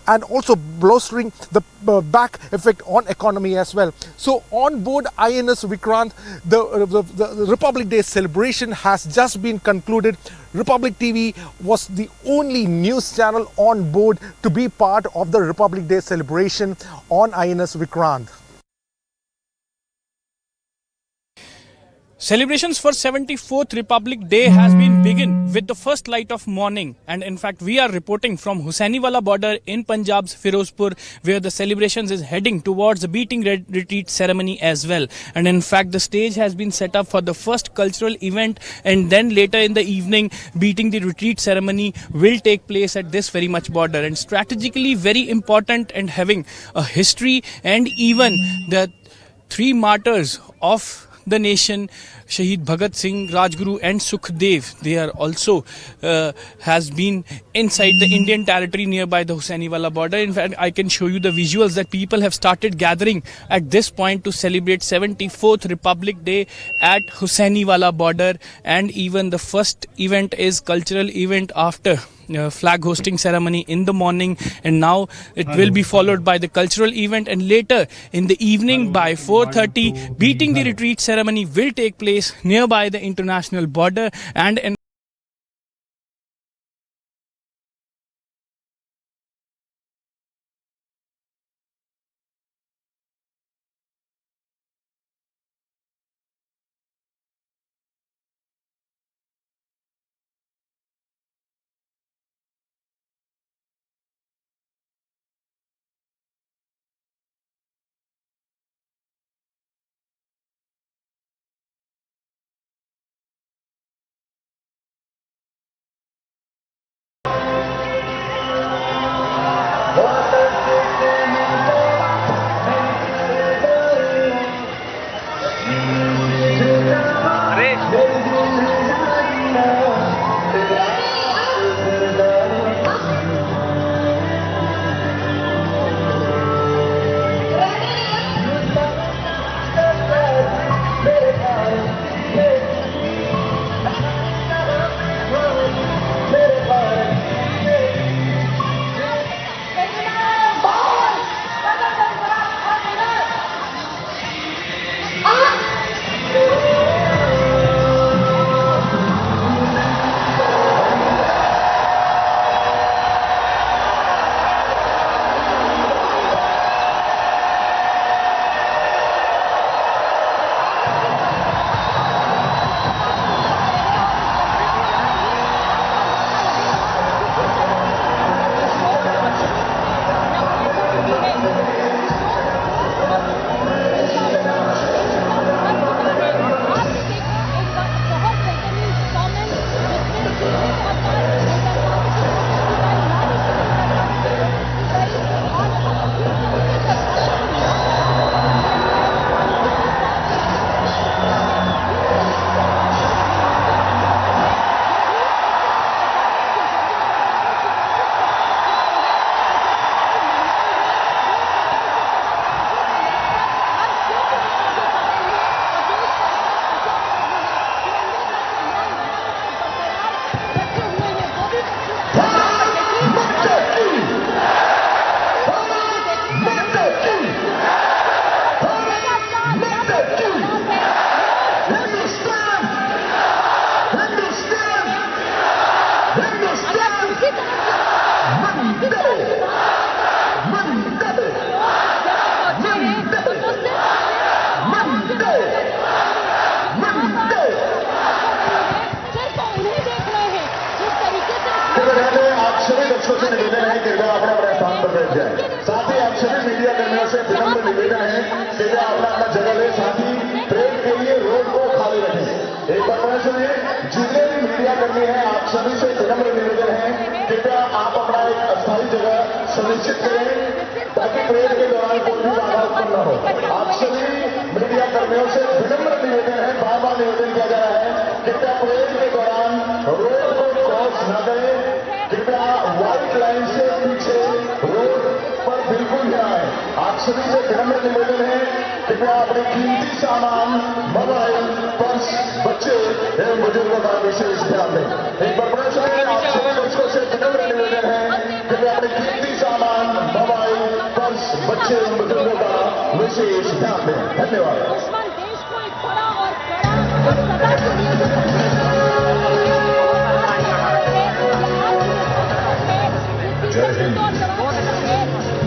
and also bolstering the back effect on economy as well. So on board INS Vikrant, the Republic Day celebration has just been concluded. Republic TV was the only news channel on board to be part of the Republic Day celebration on INS Vikrant. Celebrations for 74th Republic Day has been begun with the first light of morning, and in fact we are reporting from Husainiwala border in Punjab's Firozpur, where the celebrations is heading towards the beating retreat ceremony as well. And in fact the stage has been set up for the first cultural event, and then later in the evening beating the retreat ceremony will take place at this very much border, and strategically very important and having a history, and even the 3 martyrs of the nation Shahid Bhagat Singh, Rajguru and Sukhdev, they are also has been inside the Indian territory nearby the Husainiwala border. In fact, I can show you the visuals that people have started gathering at this point to celebrate 74th Republic Day at Husainiwala border, and even the first event is cultural event after flag hosting ceremony in the morning, and now it will be followed by the cultural event, and later in the evening by 4:30 beating the retreat ceremony will take place nearby the international border. And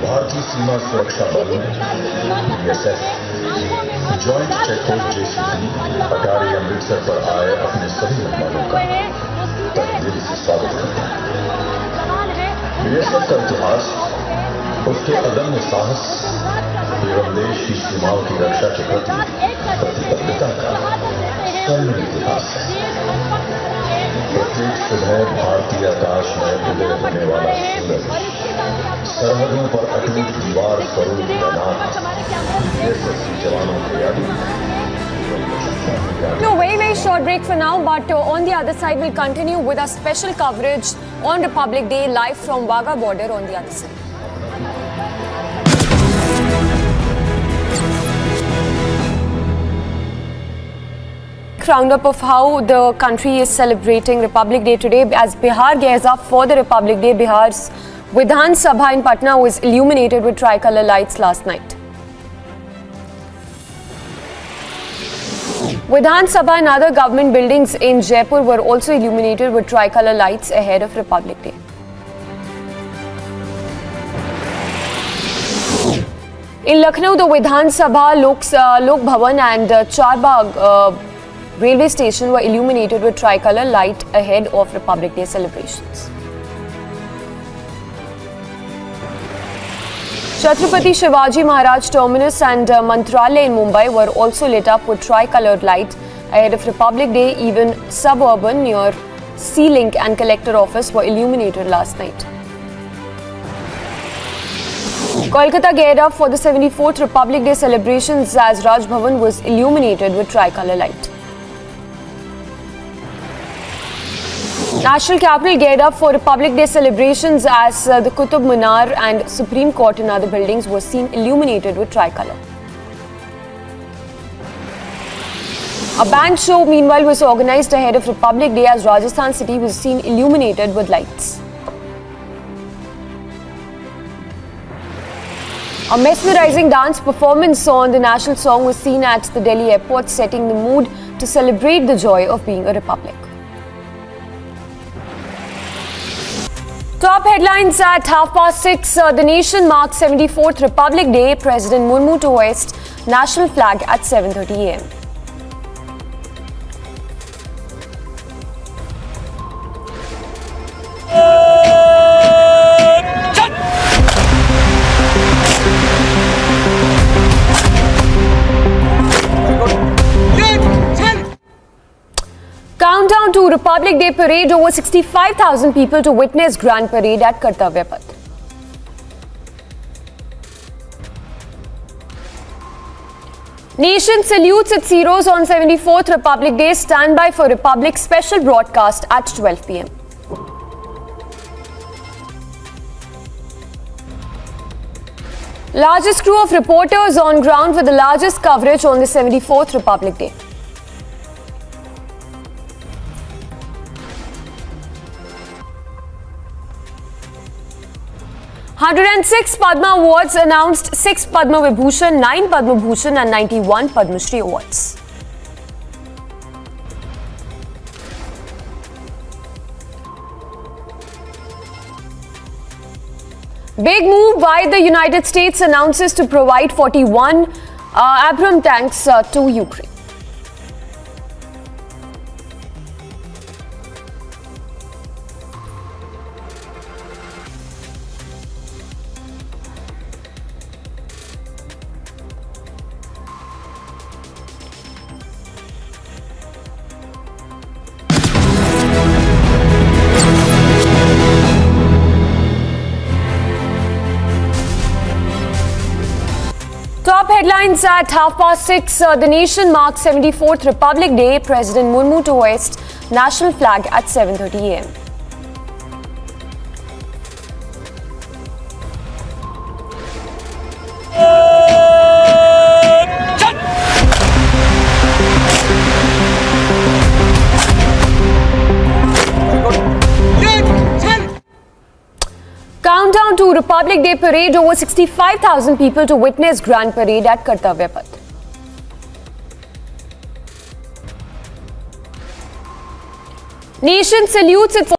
भारतीय सीमा सुरक्षा बल BSF joint checkpost JCC अटारी अमृतसर पर आए अपने सभी मेहमानों का तहे से स्वागत करता है। बीएसएफ का इतिहास उसके अदम्य साहस एवं देश की सीमाओं की रक्षा के प्रति प्रतिबद्धता का स्वर्ण इतिहास है। प्रत्येक सुबह भारतीय आकाश में उदय होने वाला सूरज सरहदों पर अटूट दीवार स्वरूप तैनात बीएसएफ जवानों की याद No, very short break for now, but on the other side, we'll continue with our special coverage on Republic Day live from Wagah border on the other side. Roundup of how the country is celebrating Republic Day today. As Bihar gears up for the Republic Day, Bihar's Vidhan Sabha in Patna was illuminated with tricolour lights last night. Vidhan Sabha and other government buildings in Jaipur were also illuminated with tricolour lights ahead of Republic Day. In Lucknow, the Vidhan Sabha, Lok Bhavan and Charbagh railway station were illuminated with tricolour light ahead of Republic Day celebrations. Chhatrapati Shivaji Maharaj Terminus and Mantralaya in Mumbai were also lit up with tricoloured light ahead of Republic Day. Even suburban near C-Link and Collector Office were illuminated last night. Kolkata geared up for the 74th Republic Day celebrations as Raj Bhavan was illuminated with tricolour light. National capital geared up for Republic Day celebrations as the Qutub Minar and Supreme Court and other buildings were seen illuminated with tricolour. A band show meanwhile was organised ahead of Republic Day as Rajasthan city was seen illuminated with lights. A mesmerising dance performance on the national song was seen at the Delhi airport, setting the mood to celebrate the joy of being a republic. Top headlines at 6:30. The nation marks 74th Republic Day. President Murmu to hoist national flag at 7:30 a.m. Countdown to Republic Day parade. Over 65,000 people to witness Grand Parade at Kartavya Path. Nation salutes its heroes on 74th Republic Day. Stand by for Republic special broadcast at 12 p.m. Largest crew of reporters on ground for the largest coverage on the 74th Republic Day. "106 Padma Awards announced, 6 Padma Vibhushan, 9 Padma Bhushan and 91 Padma Shri Awards. Big move by the United States, announces to provide 41 Abrams tanks to Ukraine. Top headlines at 6:30. The nation marks 74th Republic Day. President Murmu to hoist national flag at 7:30 a.m. Countdown to Republic Day parade. Over 65,000 people to witness Grand Parade at Kartavya Path. Nation salutes its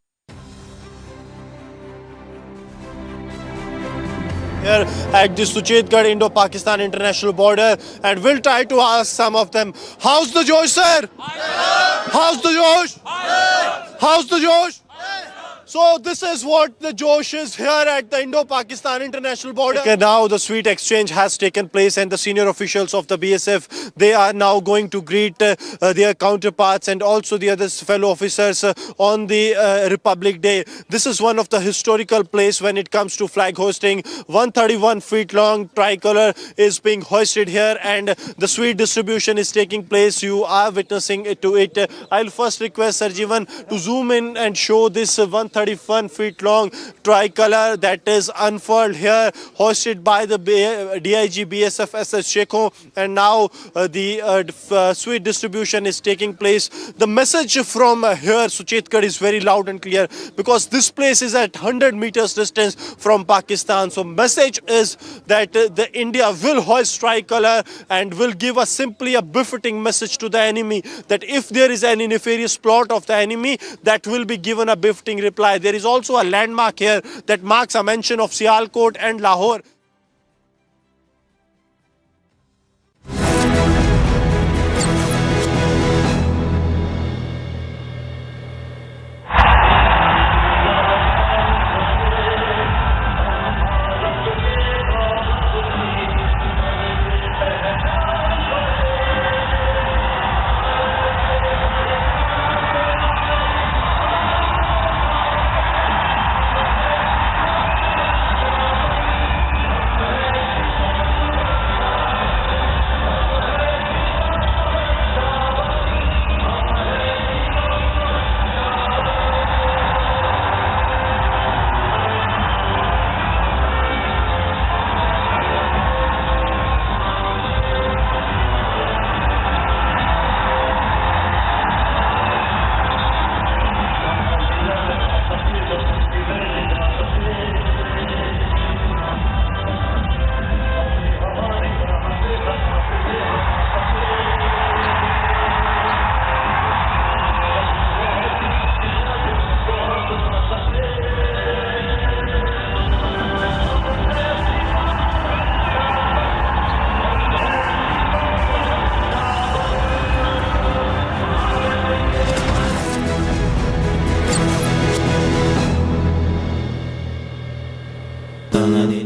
here at the Suchetgarh Indo-Pakistan international border, and we'll try to ask some of them. How's the Josh, sir? How's the Josh? How's the Josh? So this is what the Josh is here at the Indo-Pakistan international border. Okay, now the sweet exchange has taken place and the senior officials of the BSF, they are now going to greet their counterparts and also the other fellow officers on the Republic Day. This is one of the historical place when it comes to flag hosting. 131 feet long tricolor is being hoisted here and the sweet distribution is taking place. You are witnessing it to it. I'll first request Sarjivan to zoom in and show this 131 feet long tricolor that is unfurled here, hoisted by the DIG BSF SS Shekho, and now the sweet distribution is taking place. The message from here, Suchetgarh, is very loud and clear because this place is at 100 meters distance from Pakistan. So message is that the India will hoist tricolor and will give us simply a befitting message to the enemy that if there is any nefarious plot of the enemy, that will be given a befitting reply. There is also a landmark here that marks a mention of Sialkot and Lahore.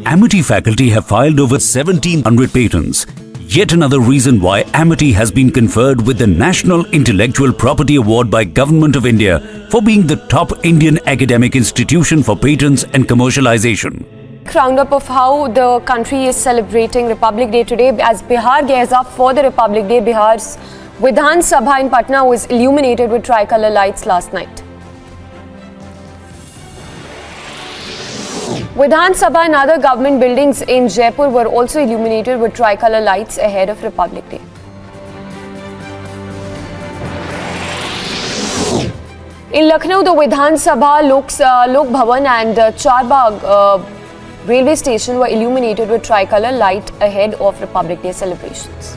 Amity faculty have filed over 1,700 patents. Yet another reason why Amity has been conferred with the National Intellectual Property Award by Government of India for being the top Indian academic institution for patents and commercialization. Roundup of how the country is celebrating Republic Day today. As Bihar gears up for the Republic Day, Bihar's Vidhan Sabha in Patna was illuminated with tricolor lights last night. Vidhan Sabha and other government buildings in Jaipur were also illuminated with tricolor lights ahead of Republic Day. In Lucknow, the Vidhan Sabha, Lok Bhavan and Charbagh railway station were illuminated with tricolor light ahead of Republic Day celebrations.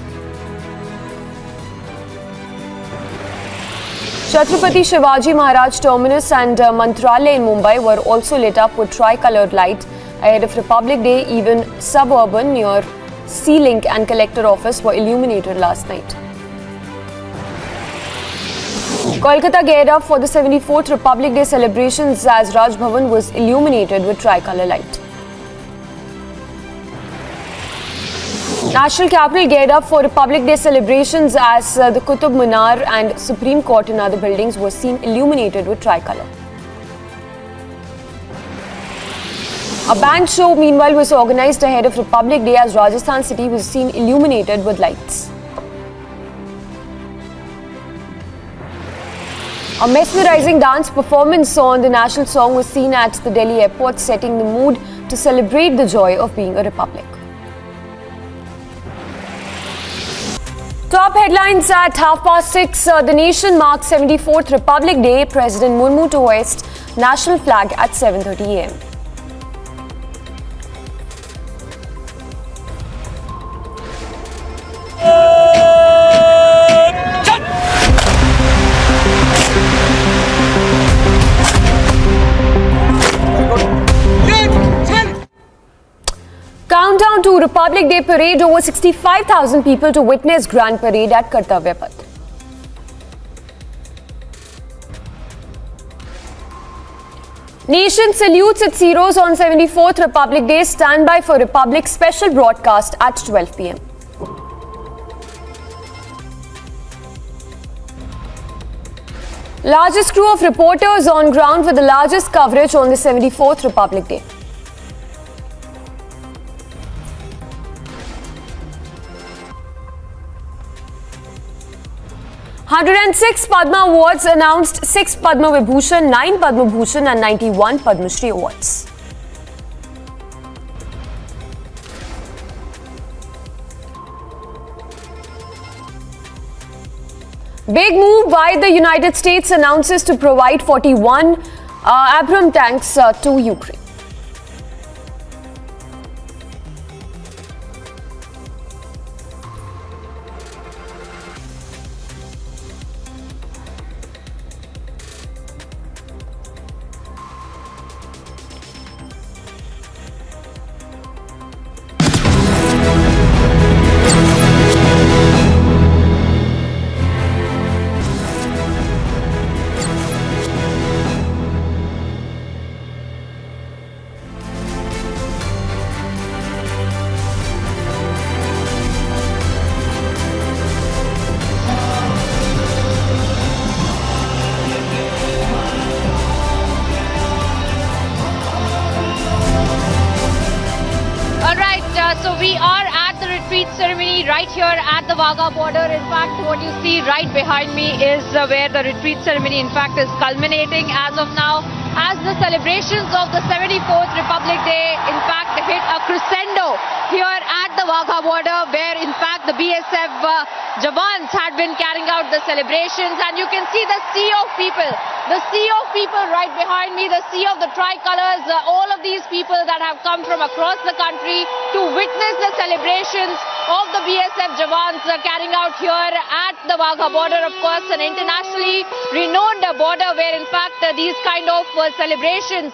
Chhatrapati Shivaji Maharaj Terminus and Mantralaya in Mumbai were also lit up with tricolored light ahead of Republic Day. Even suburban near C-Link and Collector Office were illuminated last night. Kolkata geared up for the 74th Republic Day celebrations as Raj Bhavan was illuminated with tricolor light. National capital geared up for Republic Day celebrations as the Qutub Minar and Supreme Court and other buildings were seen illuminated with tricolor. A band show meanwhile was organized ahead of Republic Day as Rajasthan city was seen illuminated with lights. A mesmerizing dance performance on the national song was seen at the Delhi airport, setting the mood to celebrate the joy of being a republic. Top headlines at 6:30. The nation marks 74th Republic Day. President Murmu to hoist national flag at 7:30 a.m. Countdown to Republic Day parade. Over 65,000 people to witness Grand Parade at Kartavya Path. Nation salutes its heroes on 74th Republic Day. Stand by for Republic special broadcast at 12 p.m. Largest crew of reporters on ground with the largest coverage on the 74th Republic Day. "106 Padma Awards announced, 6 Padma Vibhushan, 9 Padma Bhushan and 91 Padma Shri Awards. Big move by the United States announces to provide 41 Abrams tanks to Ukraine. So we are at the retreat ceremony right here at the Wagah border. In fact, what you see right behind me is where the retreat ceremony in fact is culminating as of now, as the celebrations of the 74th Republic Day in fact hit a crescendo here at the Wagah border, where in fact the BSF Jawans had been carrying out the celebrations, and you can see the sea of people. The sea of people right behind me, the sea of the tricolors, all of these people that have come from across the country to witness the celebrations of the BSF Jawans carrying out here at the Wagah border. Of course, an internationally renowned border where in fact these kind of celebrations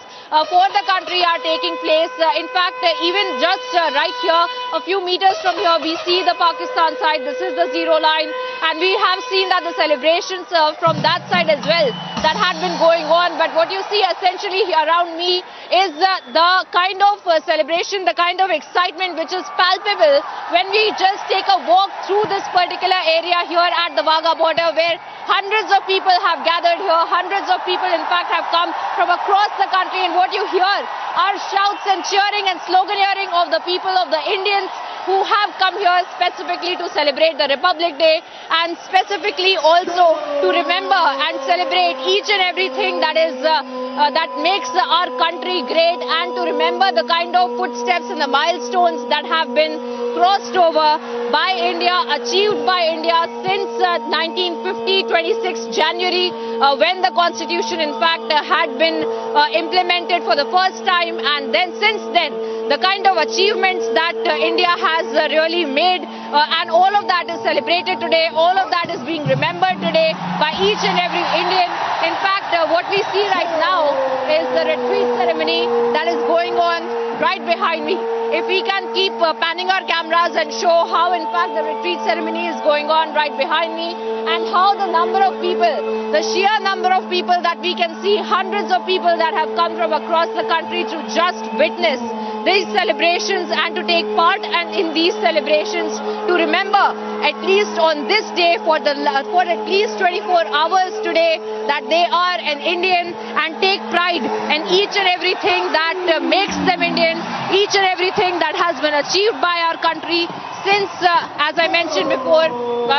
for the country are taking place. In fact, even just right here, a few meters from here, we see the Pakistan side. This is the zero line, and we have seen that the celebrations from that side as well that had been going on. But what you see essentially around me is the kind of celebration, the kind of excitement which is palpable when we just take a walk through this particular area here at the Wagah border, where hundreds of people have gathered here. Hundreds of people in fact have come from across the country, and what you hear are shouts and cheering and sloganeering of the people, of the Indians who have come here specifically to celebrate the Republic Day, and specifically also to remember and celebrate each and everything that is that makes our country great, and to remember the kind of footsteps and the milestones that have been crossed over by India, achieved by India since 1950, 26 January, when the Constitution in fact had been implemented for the first time, and then since then the kind of achievements that India has really made, and all of that is celebrated today. All of that is being remembered today by each and every Indian. In fact, what we see right now is the retreat ceremony that is going on right behind me. If we can keep panning our cameras and show how in fact the retreat ceremony is going on right behind me, and how the number of people, the sheer number of people that we can see, hundreds of people that have come from across the country to just witness these celebrations and to take part and in these celebrations, to remember at least on this day for at least 24 hours today that they are an Indian, and take pride in each and everything that makes them Indian, each and everything that has been achieved by our country since, as I mentioned before,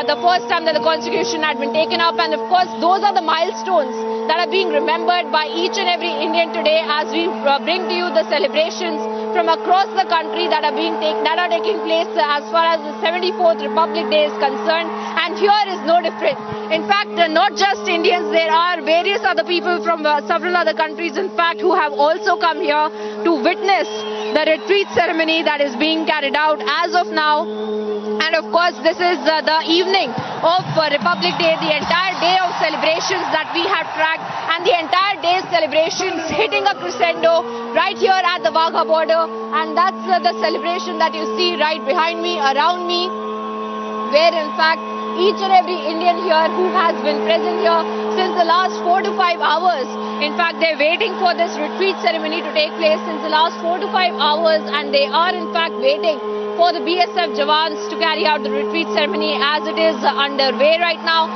the first time that the Constitution had been taken up. And of course, those are the milestones that are being remembered by each and every Indian today as we bring to you the celebrations from across the country that are taking place as far as the 74th Republic Day is concerned. And here is no different. In fact, not just Indians, there are various other people from several other countries, in fact, who have also come here to witness the retreat ceremony that is being carried out as of now. And of course, this is the evening of Republic Day, the entire day of celebrations that we have tracked, and the entire day's celebrations hitting a crescendo right here at the Wagah border. And that's the celebration that you see right behind me, around me, where in fact each and every Indian here who has been present here since the last 4 to 5 hours. In fact, they're waiting for this retreat ceremony to take place since the last 4 to 5 hours, and they are in fact waiting for the BSF Jawans to carry out the retreat ceremony as it is underway right now.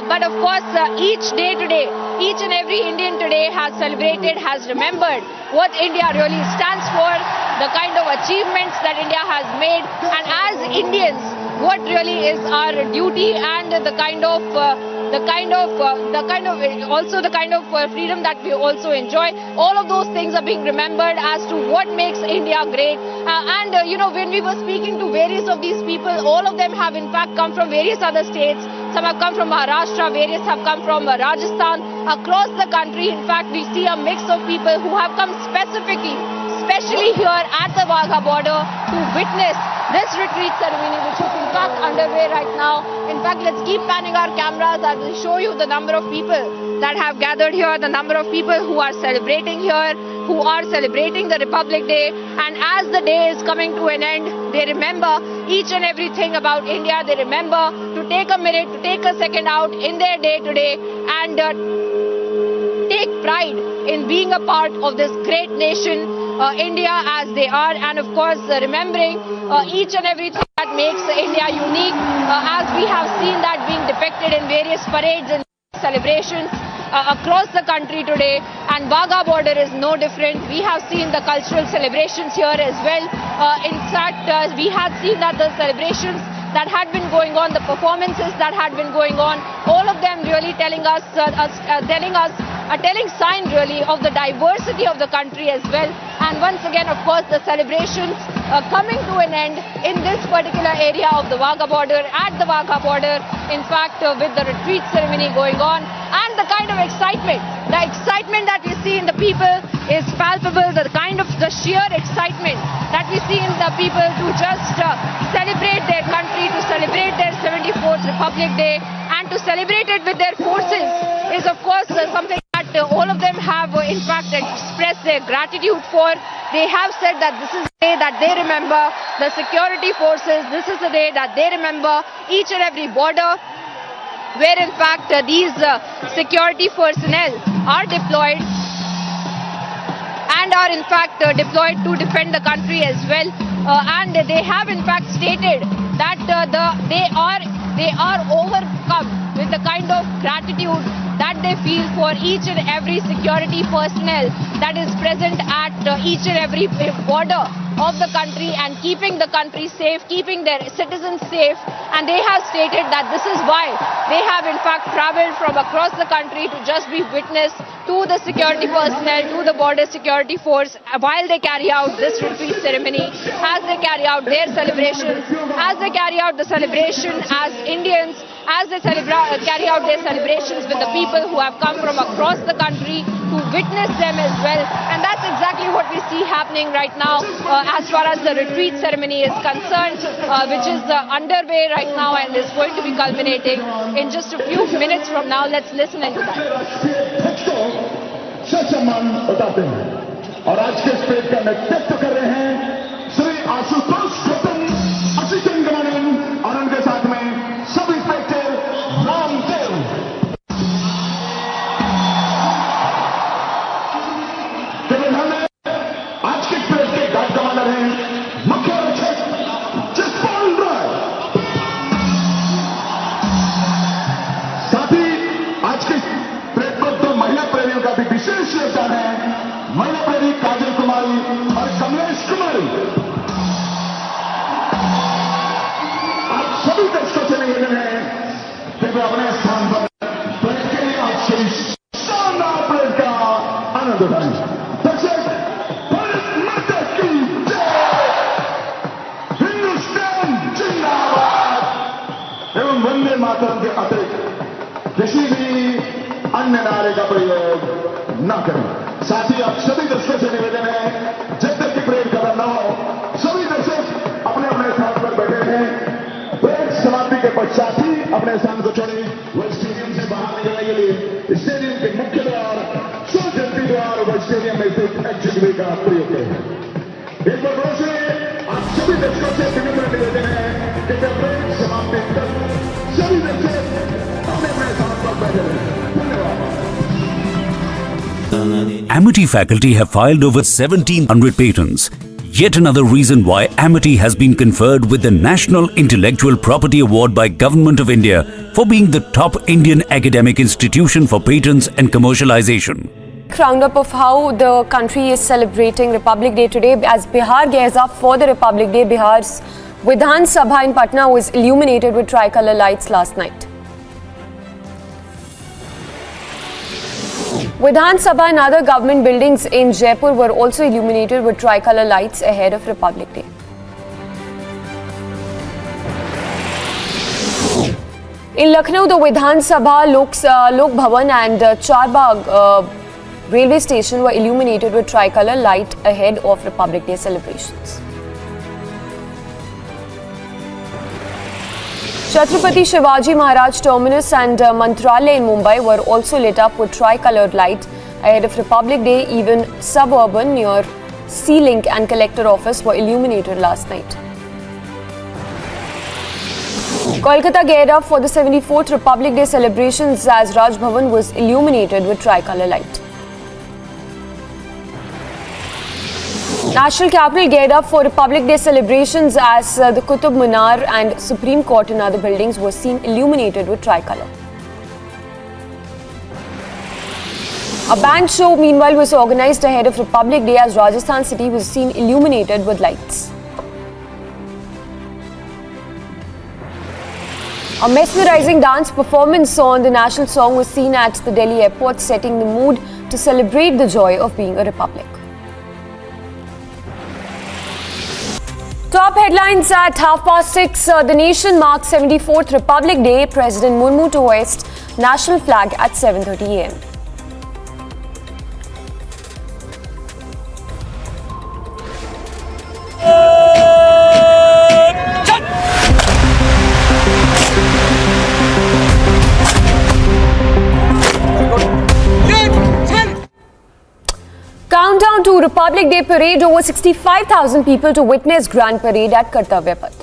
But of course, each day today, each and every Indian today has celebrated, has remembered what India really stands for, the kind of achievements that India has made, and as Indians, what really is our duty and the kind of freedom that we also enjoy. All of those things are being remembered as to what makes India great. When we were speaking to various of these people, all of them have in fact come from various other states. Some have come from Maharashtra, various have come from Rajasthan. Across the country, in fact, we see a mix of people who have come especially here at the Wagah border to witness this retreat ceremony, which is in fact underway right now. In fact, let's keep panning our cameras as we show you the number of people that have gathered here, the number of people who are celebrating here, who are celebrating the Republic Day. And as the day is coming to an end, they remember each and everything about India. They remember to take a minute, to take a second out in their day today and take pride in being a part of this great nation, India, as they are, and of course remembering each and everything that makes India unique, as we have seen that being depicted in various parades and celebrations across the country today, and Wagah border is no different. We have seen the cultural celebrations here as well. In fact, we had seen that the celebrations that had been going on, the performances that had been going on, all of them really telling sign really of the diversity of the country as well. And once again, of course, the celebrations coming to an end in this particular area of the Wagah border, at the Wagah border, in fact, with the retreat ceremony going on, and the kind of excitement that we see in the people is palpable. The sheer excitement that we see in the people to just celebrate their country, to celebrate their 74th Republic Day, and to celebrate it with their forces is of course something that all of them have in fact expressed their gratitude for. They have said that this is the day that they remember the security forces, this is the day that they remember each and every border where in fact these security personnel are deployed and are in fact deployed to defend the country as well. And they have in fact stated that they are overcome with the kind of gratitude that they feel for each and every security personnel that is present at each and every border of the country and keeping the country safe, keeping their citizens safe. And they have stated that this is why they have in fact travelled from across the country to just be witness to the security personnel, to the border security force while they carry out this retreat ceremony, as they carry out their celebrations, as they carry out the celebration as Indians, as they carry out their celebrations with the people who have come from across the country to witness them as well. And that's exactly what we see happening right now as far as the retreat ceremony is concerned, which is underway right now and is going to be culminating in just a few minutes from now. Let's listen into that. बताते हैं और आज के stage का नेतृत्व कर रहे हैं श्री आशुतोष गौतम, असिस्टेंट कमांडेंट, और उनके साथ में सब इंस्पेक्टर रामदेव। आज के स्टेज के गार्ड कमांडर हैं मुख्य रक्षक जसपाल राय। साथ ही आज के परेड पर दो महिला प्रेमियों का भी विशेष योगदान है, महिला प्रेमी काजल कुमारी और कमलेश कुमारी। आप सभी दर्शकों से निवेदन है कि वे अपने स्थान पर परेड के लिए आपसे शानदार परेड का आनंद उठाएं। दर्शक, भारत माता की जय, हिंदुस्तान जिंदाबाद एवं वंदे मातरम के अतिरिक्त किसी भी अन्य नारे का प्रयोग न करें। साथ ही आप सभी दर्शकों से निवेदन है, जब तक की परेड खत्म न हो, सभी दर्शक अपने अपने स्थान पर बैठे हैं। परेड समाप्ति के पश्चात ही अपने स्थान को छोड़ें। वह स्टेडियम से बाहर निकलने के लिए स्टेडियम के मुख्य द्वार, सुरजंती द्वार व स्टेडियम में स्थित एग्जिट का प्रयोग करें। एक बार फिर से आप सभी दर्शकों से विनम्र निवेदन है कि जब परेड समाप्ति तक सभी बच्चे अपने अपने स्थान पर बैठे रहे। धन्यवाद। Amity faculty have filed over 1,700 patents. Yet another reason why Amity has been conferred with the National Intellectual Property Award by Government of India for being the top Indian academic institution for patents and commercialization. Roundup of how the country is celebrating Republic Day today. As Bihar gears up for the Republic Day, Bihar's Vidhan Sabha in Patna was illuminated with tricolor lights last night. Vidhan Sabha and other government buildings in Jaipur were also illuminated with tricolor lights ahead of Republic Day. In Lucknow, the Vidhan Sabha, Lok Bhavan and Charbagh railway station were illuminated with tricolor light ahead of Republic Day celebrations. Chhatrapati Shivaji Maharaj Terminus and Mantralaya in Mumbai were also lit up with tri-coloured light ahead of Republic Day. Even suburban near C-Link and Collector Office were illuminated last night. Kolkata geared up for the 74th Republic Day celebrations as Raj Bhavan was illuminated with tri-colour light. National capital geared up for Republic Day celebrations as the Qutub Minar and Supreme Court and other buildings were seen illuminated with tricolour. A band show meanwhile was organised ahead of Republic Day as Rajasthan city was seen illuminated with lights. A mesmerising dance performance on the national song was seen at the Delhi airport, setting the mood to celebrate the joy of being a republic. Top headlines at 6:30. The nation marks 74th Republic Day. President Murmu to hoist national flag at 7:30 a.m. Countdown to Republic Day parade. Over 65,000 people to witness Grand Parade at Kartavya Path.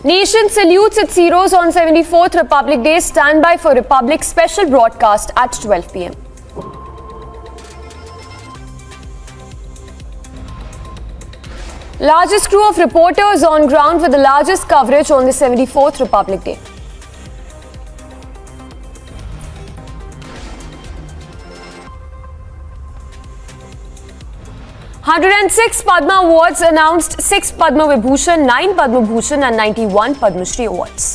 Nation salutes its heroes on 74th Republic Day. Stand by for Republic special broadcast at 12 p.m. Largest crew of reporters on ground for the largest coverage on the 74th Republic Day. "106 Padma Awards announced, 6 Padma Vibhushan, 9 Padma Bhushan and 91 Padma Shri Awards.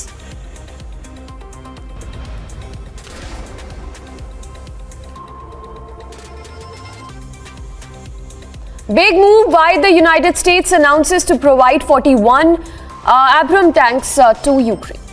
Big move by the United States, announces to provide 41 Abrams tanks to Ukraine.